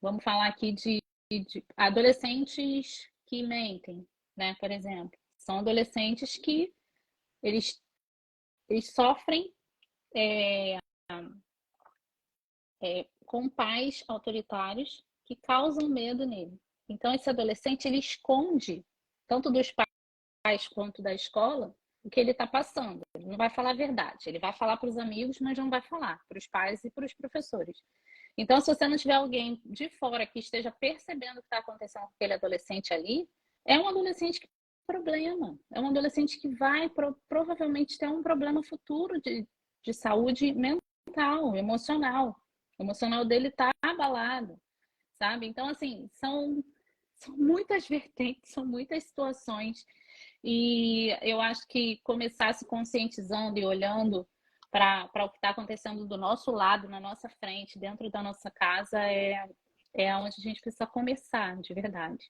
Speaker 3: Vamos falar aqui de adolescentes que mentem, né? Por exemplo, são adolescentes que eles sofrem com pais autoritários que causam medo nele. Então, esse adolescente, ele esconde, tanto dos pais quanto da escola, o que ele está passando. Ele não vai falar a verdade. Ele vai falar para os amigos, mas não vai falar para os pais e para os professores. Então, se você não tiver alguém de fora que esteja percebendo o que está acontecendo com aquele adolescente ali, é um adolescente que tem problema. É um adolescente que vai provavelmente ter um problema futuro de saúde mental, emocional. O emocional dele está abalado, sabe? Então, assim, são muitas vertentes, são muitas situações. E eu acho que começar se conscientizando e olhando para o que está acontecendo do nosso lado, na nossa frente, dentro da nossa casa, é onde a gente precisa começar, de verdade,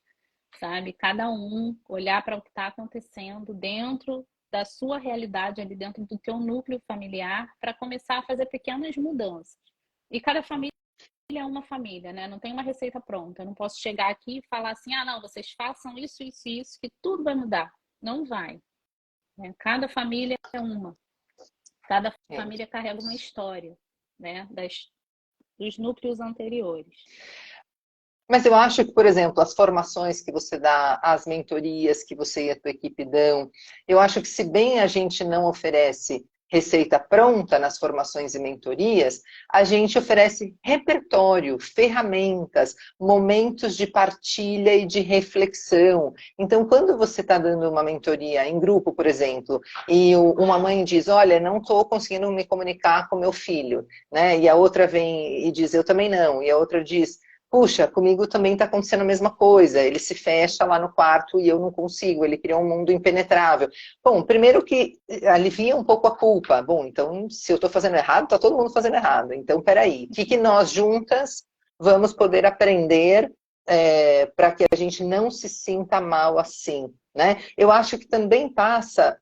Speaker 3: sabe? Cada um olhar para o que está acontecendo dentro da sua realidade, ali dentro do teu núcleo familiar, para começar a fazer pequenas mudanças. E cada família é uma família, né? Não tem uma receita pronta. Eu não posso chegar aqui e falar assim, não, vocês façam isso, isso e isso, que tudo vai mudar. Não vai. Né? Cada família é uma. Cada família carrega uma história, né? Dos núcleos anteriores.
Speaker 2: Mas eu acho que, por exemplo, as formações que você dá, as mentorias que você e a tua equipe dão, eu acho que se bem a gente não oferece receita pronta nas formações e mentorias, a gente oferece repertório, ferramentas, momentos de partilha e de reflexão. Então, quando você está dando uma mentoria em grupo, por exemplo, e uma mãe diz, olha, não estou conseguindo me comunicar com meu filho, né? E a outra vem e diz, eu também não. E a outra diz, puxa, comigo também está acontecendo a mesma coisa. Ele se fecha lá no quarto e eu não consigo. Ele cria um mundo impenetrável. Bom, primeiro que alivia um pouco a culpa. Bom, então, se eu estou fazendo errado, está todo mundo fazendo errado. Então, peraí, o que nós juntas vamos poder aprender para que a gente não se sinta mal assim? Né? Eu acho que também passa,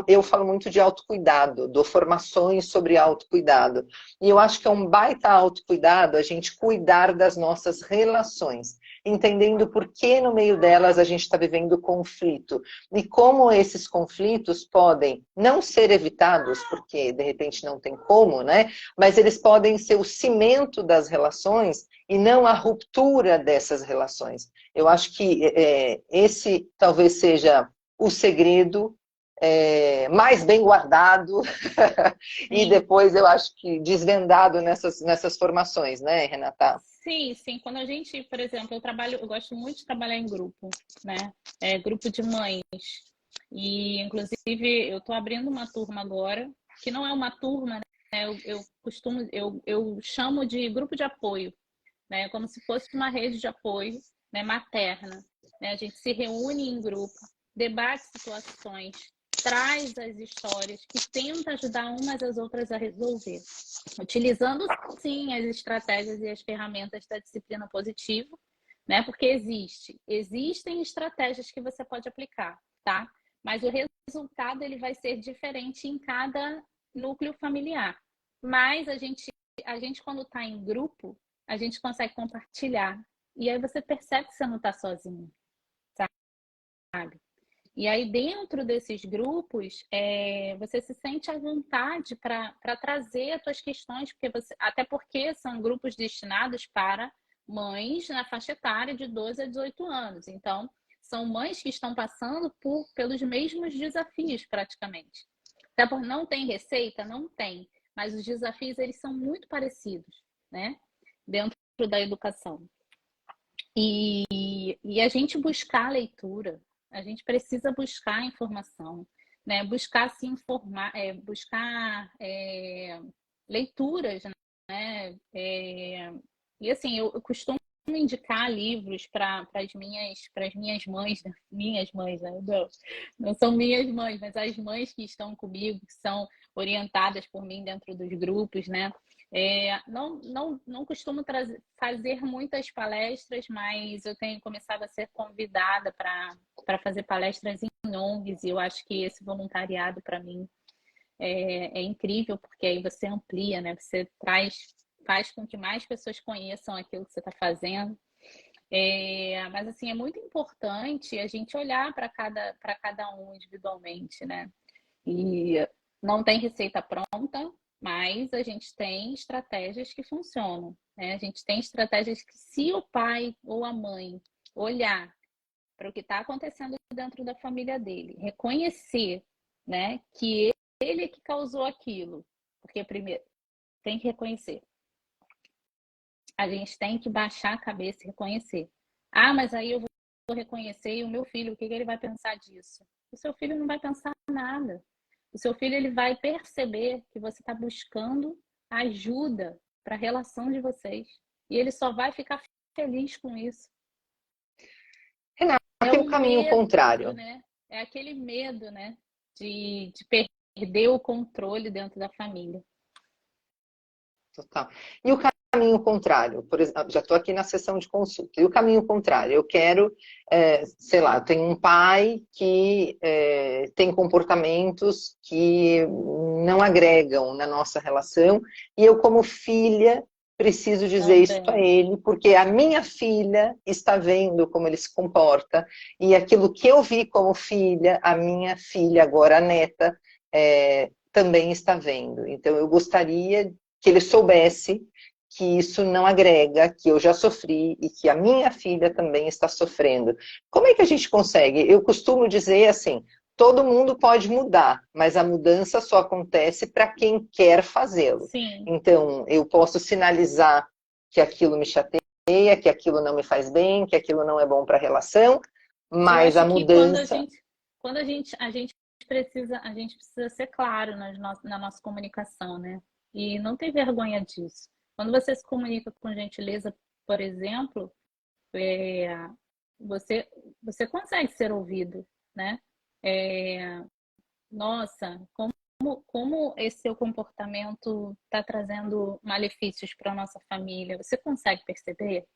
Speaker 2: eu falo muito de autocuidado, dou formações sobre autocuidado. E eu acho que é um baita autocuidado a gente cuidar das nossas relações, entendendo por que no meio delas a gente está vivendo conflito. E como esses conflitos podem não ser evitados, porque de repente não tem como, né? Mas eles podem ser o cimento das relações e não a ruptura dessas relações. Eu acho que esse talvez seja o segredo mais bem guardado e depois eu acho que desvendado nessas formações, né, Renata?
Speaker 3: Sim, sim. Quando a gente, por exemplo, eu gosto muito de trabalhar em grupo, né? Grupo de mães. E, inclusive, eu estou abrindo uma turma agora, que não é uma turma, né? Eu chamo de grupo de apoio, né? Como se fosse uma rede de apoio, né, materna. Né? A gente se reúne em grupo, debate situações, traz as histórias que tenta ajudar umas às outras a resolver. Utilizando, sim, as estratégias e as ferramentas da disciplina positiva, né? Porque existem estratégias que você pode aplicar, tá? Mas o resultado ele vai ser diferente em cada núcleo familiar. Mas a gente quando está em grupo, a gente consegue compartilhar. E aí você percebe que você não está sozinho, sabe? E aí, dentro desses grupos, você se sente à vontade para trazer as suas questões, até porque são grupos destinados para mães na faixa etária de 12 a 18 anos. Então, são mães que estão passando pelos mesmos desafios, praticamente. Até porque não tem receita? Não tem. Mas os desafios, eles são muito parecidos, né? Dentro da educação. E a gente buscar a leitura, a gente precisa buscar informação, né? Buscar se informar, buscar leituras, né? E assim, eu costumo indicar livros para as minhas mães, né? Minhas mães, né? Não são minhas mães, mas as mães que estão comigo, que são orientadas por mim dentro dos grupos, né? Não costumo fazer muitas palestras, mas eu tenho começado a ser convidada para fazer palestras em ONGs, e eu acho que esse voluntariado para mim é incrível, porque aí você amplia, né? Você faz com que mais pessoas conheçam aquilo que você está fazendo. Mas assim, é muito importante a gente olhar para cada um individualmente, né? E não tem receita pronta, mas a gente tem estratégias que funcionam, né? A gente tem estratégias que, se o pai ou a mãe olhar para o que está acontecendo dentro da família dele, reconhecer, né, que ele é que causou aquilo, porque primeiro tem que reconhecer. A gente tem que baixar a cabeça e reconhecer. Ah, mas aí eu vou reconhecer e o meu filho, o que ele vai pensar disso? O seu filho não vai pensar nada. O seu filho ele vai perceber que você está buscando ajuda para a relação de vocês. E ele só vai ficar feliz com isso.
Speaker 2: Renata, tem um caminho contrário.
Speaker 3: Né? É aquele medo, né? De perder o controle dentro da família.
Speaker 2: Total. E o caminho contrário, por exemplo, já estou aqui na sessão de consulta, e o caminho contrário, eu quero, sei lá, eu tenho um pai que tem comportamentos que não agregam na nossa relação, e eu como filha preciso dizer isso para ele, porque a minha filha está vendo como ele se comporta, e aquilo que eu vi como filha, a minha filha, agora a neta, também está vendo. Então eu gostaria que ele soubesse que isso não agrega, que eu já sofri e que a minha filha também está sofrendo. Como é que a gente consegue? Eu costumo dizer assim, todo mundo pode mudar, mas a mudança só acontece para quem quer fazê-lo.
Speaker 3: Sim.
Speaker 2: Então, eu posso sinalizar que aquilo me chateia, que aquilo não me faz bem, que aquilo não é bom para a relação,
Speaker 3: Eu
Speaker 2: mas a
Speaker 3: acho que quando
Speaker 2: mudança...
Speaker 3: a gente a gente precisa ser claro na nossa comunicação, né? E não ter vergonha disso. Quando você se comunica com gentileza, por exemplo, é, você, você consegue ser ouvido, né? É, nossa, como esse seu comportamento está trazendo malefícios para a nossa família? Você consegue perceber?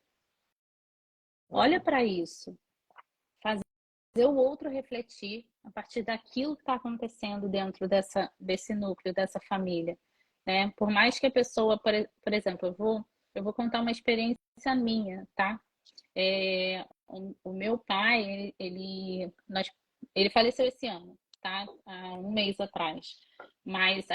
Speaker 3: Olha para isso. Fazer o outro refletir a partir daquilo que está acontecendo dentro desse núcleo, dessa família. Né? Por mais que a pessoa, por exemplo, eu vou contar uma experiência minha, tá? O meu pai, ele faleceu esse ano, tá? Há um mês atrás. Mas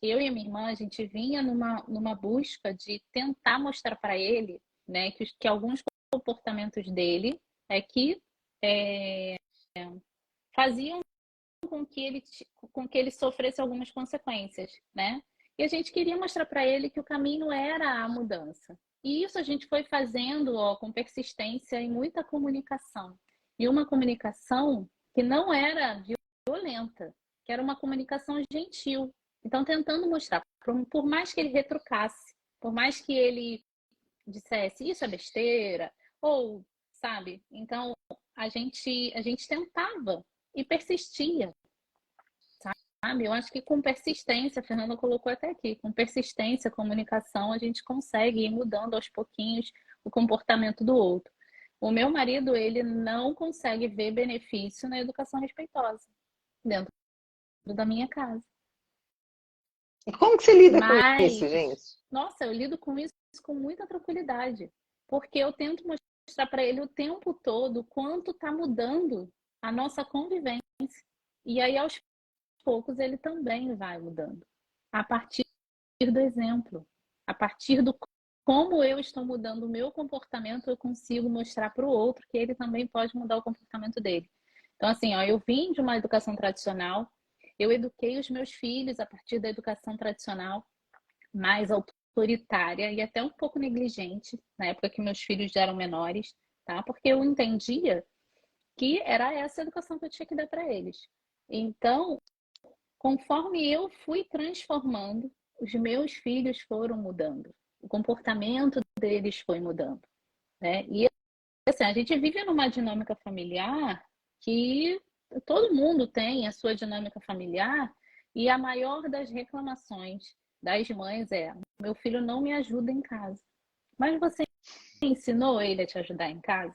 Speaker 3: eu e a minha irmã, a gente vinha numa busca de tentar mostrar para ele, né, que alguns comportamentos dele é que é, faziam com que ele sofresse algumas consequências, né? E a gente queria mostrar para ele que o caminho era a mudança. E isso a gente foi fazendo, ó, com persistência e muita comunicação. E uma comunicação que não era violenta, que era uma comunicação gentil. Então, tentando mostrar, por mais que ele retrucasse, por mais que ele dissesse isso é besteira, ou, sabe? Então, a gente tentava e persistia, sabe? Eu acho que com persistência, a Fernanda colocou até aqui, com persistência, comunicação, a gente consegue ir mudando aos pouquinhos o comportamento do outro. O meu marido, ele não consegue ver benefício na educação respeitosa dentro da minha casa.
Speaker 2: E como que você lida com isso,
Speaker 3: Mas,
Speaker 2: gente?
Speaker 3: nossa, eu lido com isso com muita tranquilidade, porque eu tento mostrar para ele o tempo todo quanto está mudando a nossa convivência. E aí, aos poucos, ele também vai mudando. A partir do exemplo, a partir do como eu estou mudando o meu comportamento, eu consigo mostrar para o outro que ele também pode mudar o comportamento dele. Então, assim, ó, eu vim de uma educação tradicional, eu eduquei os meus filhos a partir da educação tradicional, mais autoritária e até um pouco negligente, na época que meus filhos já eram menores, tá? Porque eu entendia que era essa a educação que eu tinha que dar para eles. Então, conforme eu fui transformando, os meus filhos foram mudando. O comportamento deles foi mudando, né? E assim, a gente vive numa dinâmica familiar que todo mundo tem a sua dinâmica familiar e a maior das reclamações das mães é: meu filho não me ajuda em casa. Mas você ensinou ele a te ajudar em casa?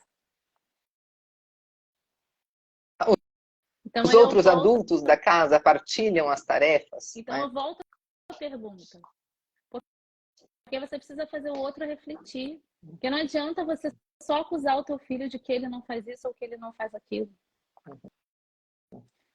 Speaker 3: Então
Speaker 2: Os
Speaker 3: aí eu
Speaker 2: outros
Speaker 3: volto,
Speaker 2: adultos da casa partilham as tarefas,
Speaker 3: então
Speaker 2: né?
Speaker 3: eu volto à pergunta. Porque você precisa fazer o outro refletir. Porque não adianta você só acusar o teu filho de que ele não faz isso ou que ele não faz aquilo.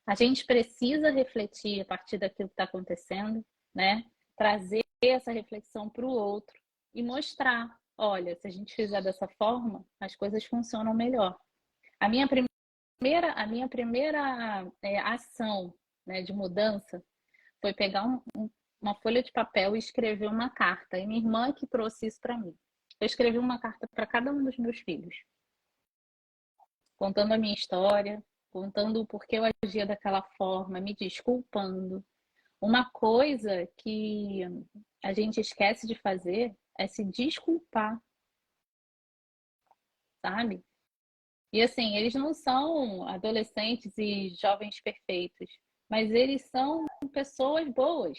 Speaker 3: A gente precisa refletir a partir daquilo que está acontecendo, né? Trazer essa reflexão para o outro e mostrar, olha, se a gente fizer dessa forma, as coisas funcionam melhor. A minha primeira ação, né, de mudança foi pegar uma folha de papel e escrever uma carta. E minha irmã que trouxe isso para mim. Eu escrevi uma carta para cada um dos meus filhos, contando a minha história, contando o porquê eu agia daquela forma, me desculpando. Uma coisa que a gente esquece de fazer é se desculpar, sabe? E assim, eles não são adolescentes e jovens perfeitos, mas eles são pessoas boas.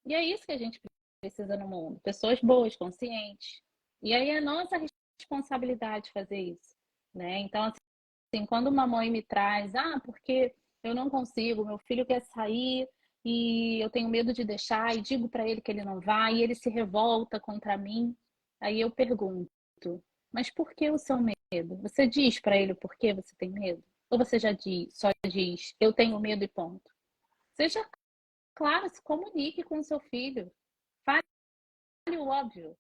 Speaker 3: E é isso que a gente precisa no mundo, pessoas boas, conscientes. E aí é nossa responsabilidade fazer isso, né? Então, assim, quando uma mãe me traz, porque eu não consigo, meu filho quer sair e eu tenho medo de deixar e digo para ele que ele não vai e ele se revolta contra mim, aí eu pergunto, mas por que o seu medo? Você diz para ele o porquê você tem medo? Ou você só diz, eu tenho medo e ponto? Seja claro, se comunique com o seu filho. Fale o óbvio,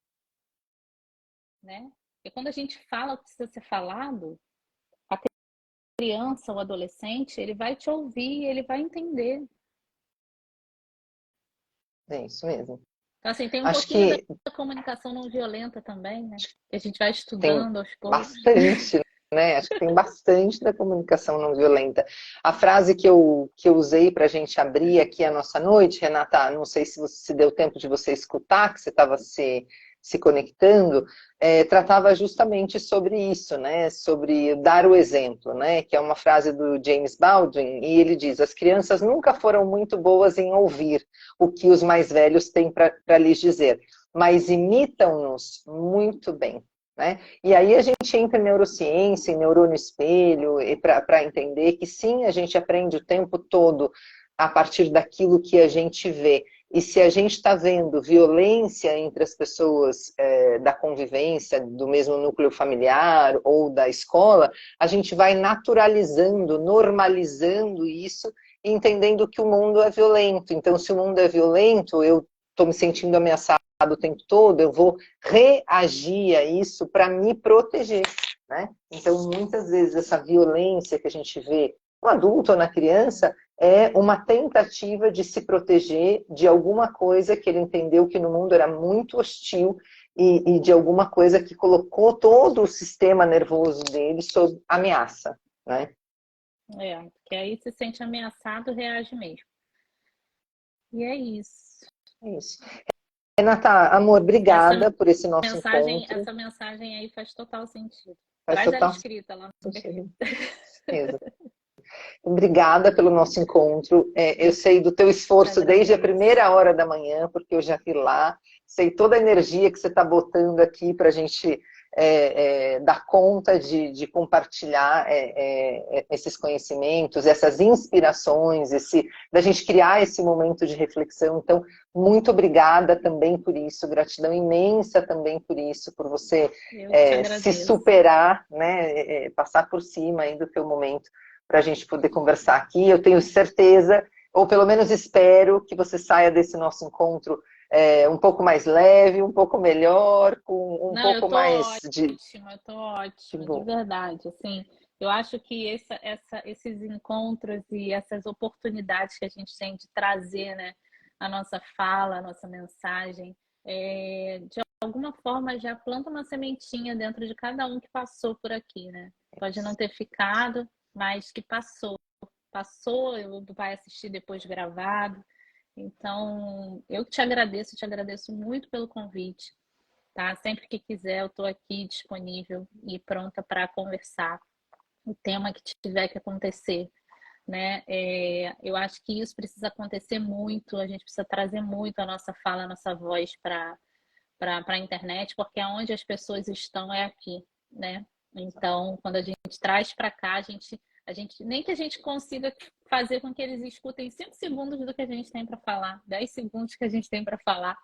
Speaker 3: né? E quando a gente fala o que precisa ser falado, criança ou adolescente, ele vai te ouvir, ele vai entender.
Speaker 2: É isso mesmo.
Speaker 3: Então, assim, tem um
Speaker 2: Acho
Speaker 3: pouquinho
Speaker 2: que
Speaker 3: da comunicação não violenta também, né? Que a gente vai
Speaker 2: tem
Speaker 3: estudando aos poucos.
Speaker 2: bastante, né? Acho que tem bastante da comunicação não violenta. A frase que eu usei para a gente abrir aqui a nossa noite, Renata, não sei se deu tempo de você escutar, que você estava se conectando, tratava justamente sobre isso, né? Sobre dar o exemplo, né? Que é uma frase do James Baldwin, e ele diz: as crianças nunca foram muito boas em ouvir o que os mais velhos têm para lhes dizer, mas imitam-nos muito bem. Né? E aí a gente entra em neurociência, em neurônio espelho, para entender que sim, a gente aprende o tempo todo a partir daquilo que a gente vê. E se a gente está vendo violência entre as pessoas da convivência, do mesmo núcleo familiar ou da escola, a gente vai naturalizando, normalizando isso, entendendo que o mundo é violento. Então, se o mundo é violento, eu estou me sentindo ameaçado o tempo todo, eu vou reagir a isso para me proteger, né? Então, muitas vezes, essa violência que a gente vê no adulto ou na criança é uma tentativa de se proteger de alguma coisa que ele entendeu que no mundo era muito hostil e de alguma coisa que colocou todo o sistema nervoso dele sob ameaça, né?
Speaker 3: Porque aí se sente ameaçado, reage mesmo. E é isso.
Speaker 2: É isso. Renata, amor, obrigada por esse nosso encontro.
Speaker 3: Essa mensagem aí faz total sentido.
Speaker 2: Faz
Speaker 3: Traz ela
Speaker 2: total
Speaker 3: escrita lá no
Speaker 2: sentido. Obrigada pelo nosso encontro. Eu sei do teu esforço desde a primeira hora da manhã, porque eu já vi lá. Sei toda a energia que você está botando aqui para a gente dar conta de compartilhar esses conhecimentos, essas inspirações, da gente criar esse momento de reflexão. Então, muito obrigada também por isso, gratidão imensa também por isso, por você se superar, né, passar por cima aí do teu momento, para a gente poder conversar aqui. Eu tenho certeza, ou pelo menos espero, que você saia desse nosso encontro um pouco mais leve, um pouco melhor, com pouco mais de...
Speaker 3: Eu tô ótima, de verdade. Assim, eu acho que esses encontros e essas oportunidades que a gente tem de trazer, né, a nossa fala, a nossa mensagem, de alguma forma já planta uma sementinha dentro de cada um que passou por aqui, né? Pode não ter ficado, mas que passou, vai assistir depois gravado. Então, eu te agradeço muito pelo convite, tá? Sempre que quiser, eu estou aqui disponível e pronta para conversar o tema que tiver que acontecer, né? Eu acho que isso precisa acontecer muito, a gente precisa trazer muito a nossa fala, a nossa voz para a internet, porque aonde as pessoas estão é aqui, né? Então, quando a gente traz para cá, nem que a gente consiga fazer com que eles escutem 5 segundos do que a gente tem para falar, 10 segundos que a gente tem para falar,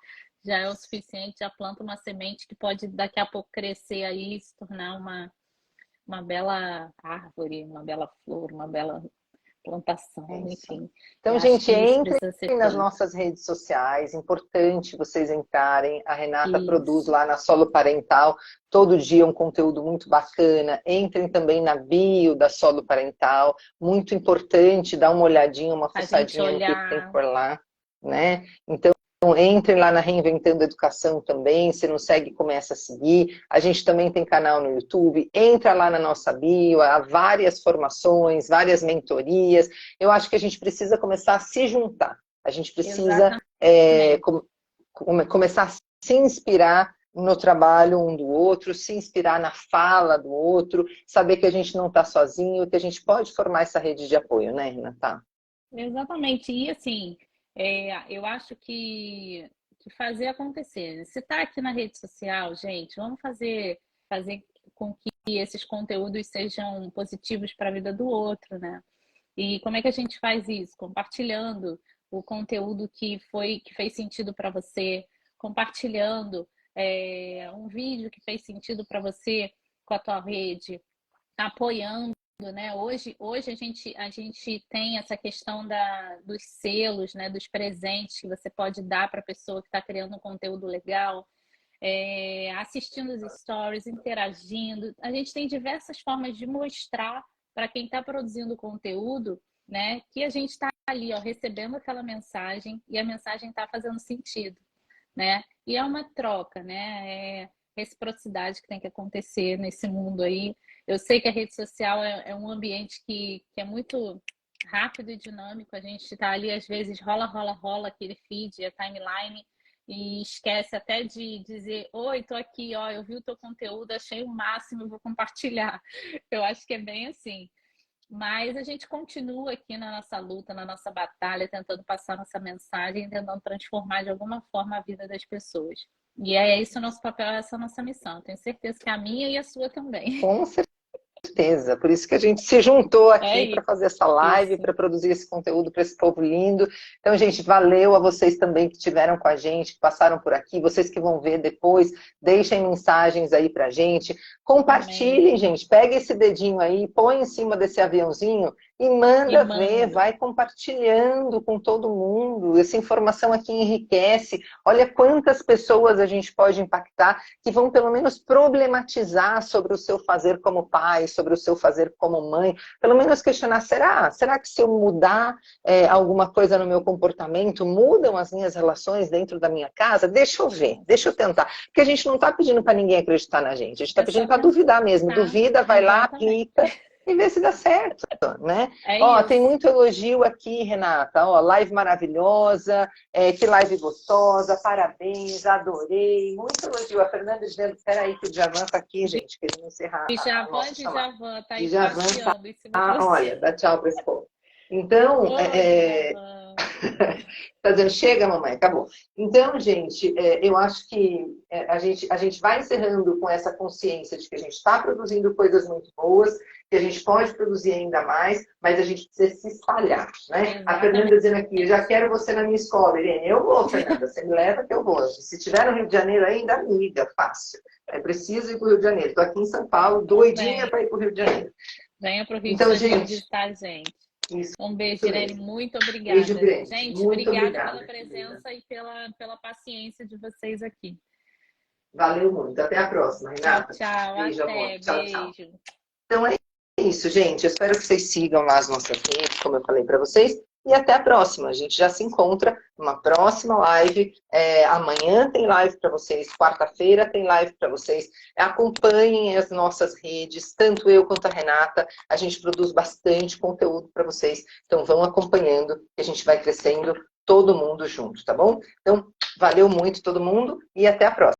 Speaker 3: já é o suficiente, já planta uma semente que pode daqui a pouco crescer aí e se tornar uma bela árvore, uma bela flor, uma bela plantação, enfim.
Speaker 2: Então, gente, entrem nas nossas redes sociais, importante vocês entrarem, a Renata produz lá na Solo Parental, todo dia um conteúdo muito bacana, entrem também na bio da Solo Parental, muito importante, dá uma olhadinha, uma fuçadinha no que tem por lá, né? Então, entrem lá na Reinventando Educação também, se não segue, começa a seguir. A gente também tem canal no YouTube, entra lá na nossa bio, há várias formações, várias mentorias. Eu acho que a gente precisa começar a se juntar. A gente precisa começar a se inspirar no trabalho um do outro, se inspirar na fala do outro, saber que a gente não está sozinho, que a gente pode formar essa rede de apoio, né, Renata?
Speaker 3: Exatamente. E assim, eu acho que fazer acontecer. Se está aqui na rede social, gente, vamos fazer com que esses conteúdos sejam positivos para a vida do outro, né? E como é que a gente faz isso? Compartilhando o conteúdo que fez sentido para você, compartilhando um vídeo que fez sentido para você com a tua rede, apoiando, né? Hoje a gente tem essa questão dos selos, né? Dos presentes que você pode dar para a pessoa que está criando um conteúdo legal, assistindo os stories, interagindo. A gente tem diversas formas de mostrar para quem está produzindo conteúdo, né, que a gente está ali, ó, recebendo aquela mensagem e a mensagem está fazendo sentido, né? E é uma troca, né? É reciprocidade que tem que acontecer nesse mundo aí. Eu sei que a rede social é um ambiente que é muito rápido e dinâmico. A gente está ali, às vezes, rola aquele feed, a timeline, e esquece até de dizer: oi, tô aqui, ó, eu vi o teu conteúdo, achei o máximo, eu vou compartilhar. Eu acho que é bem assim. Mas a gente continua aqui na nossa luta, na nossa batalha, tentando passar nossa mensagem, tentando transformar de alguma forma a vida das pessoas. E é esse o nosso papel, essa é a nossa missão. Tenho certeza que a minha e a sua também.
Speaker 2: Com certeza. Por isso que a gente se juntou
Speaker 3: É
Speaker 2: aqui para fazer essa live,
Speaker 3: isso.
Speaker 2: para produzir esse conteúdo para esse povo lindo. Então, gente, valeu a vocês também que estiveram com a gente, que passaram por aqui, vocês que vão ver depois, deixem mensagens aí pra gente. Compartilhem,
Speaker 3: Amém.
Speaker 2: gente. Pega esse dedinho aí, põe em cima desse aviãozinho e manda ver, vai compartilhando com todo mundo. Essa informação aqui enriquece. Olha quantas pessoas a gente pode impactar que vão pelo menos problematizar sobre o seu fazer como pai, sobre o seu fazer como mãe. Pelo menos questionar, será que se eu mudar alguma coisa no meu comportamento, mudam as minhas relações dentro da minha casa? Deixa eu ver, deixa eu tentar. Porque a gente não está pedindo para ninguém acreditar na gente, a gente está pedindo para duvidar mesmo. Duvida, vai lá, aplica e vê se dá certo, né? Ó, tem muito elogio aqui, Renata. Ó, live maravilhosa, que live gostosa, parabéns, adorei. Muito elogio. A Fernanda dizendo, espera aí que o Djavan tá aqui, gente, querendo encerrar.
Speaker 3: Djavan, tá aí
Speaker 2: Djavan
Speaker 3: passeando em cima de
Speaker 2: olha, dá tchau para esse povo. Então, tá dizendo, chega, mamãe, acabou. Então, gente, eu acho que a gente vai encerrando com essa consciência de que a gente está produzindo coisas muito boas, que a gente pode produzir ainda mais, mas a gente precisa se espalhar, né? Exatamente. A Fernanda dizendo aqui, eu já quero você na minha escola. Irene, eu vou, Fernanda, você me leva que eu vou. Se tiver no Rio de Janeiro ainda, amiga, fácil. É preciso ir para o Rio de Janeiro. Estou aqui em São Paulo, doidinha para ir para o Rio de Janeiro.
Speaker 3: Venha para o Rio de Janeiro visitar a gente.
Speaker 2: Isso,
Speaker 3: um beijo, Irene. Muito obrigada.
Speaker 2: Beijo grande.
Speaker 3: Gente,
Speaker 2: muito
Speaker 3: obrigada pela presença e pela paciência de vocês aqui.
Speaker 2: Valeu muito. Até a próxima, Renata.
Speaker 3: Tchau,
Speaker 2: beijo,
Speaker 3: até.
Speaker 2: Amor. Tchau,
Speaker 3: beijo.
Speaker 2: Tchau. Então é isso, gente. Eu espero que vocês sigam lá as nossas redes, como eu falei para vocês. E até a próxima. A gente já se encontra numa próxima live. Amanhã tem live para vocês. Quarta-feira tem live para vocês. Acompanhem as nossas redes, tanto eu quanto a Renata. A gente produz bastante conteúdo para vocês. Então vão acompanhando, que a gente vai crescendo todo mundo junto, tá bom? Então, valeu muito todo mundo e até a próxima.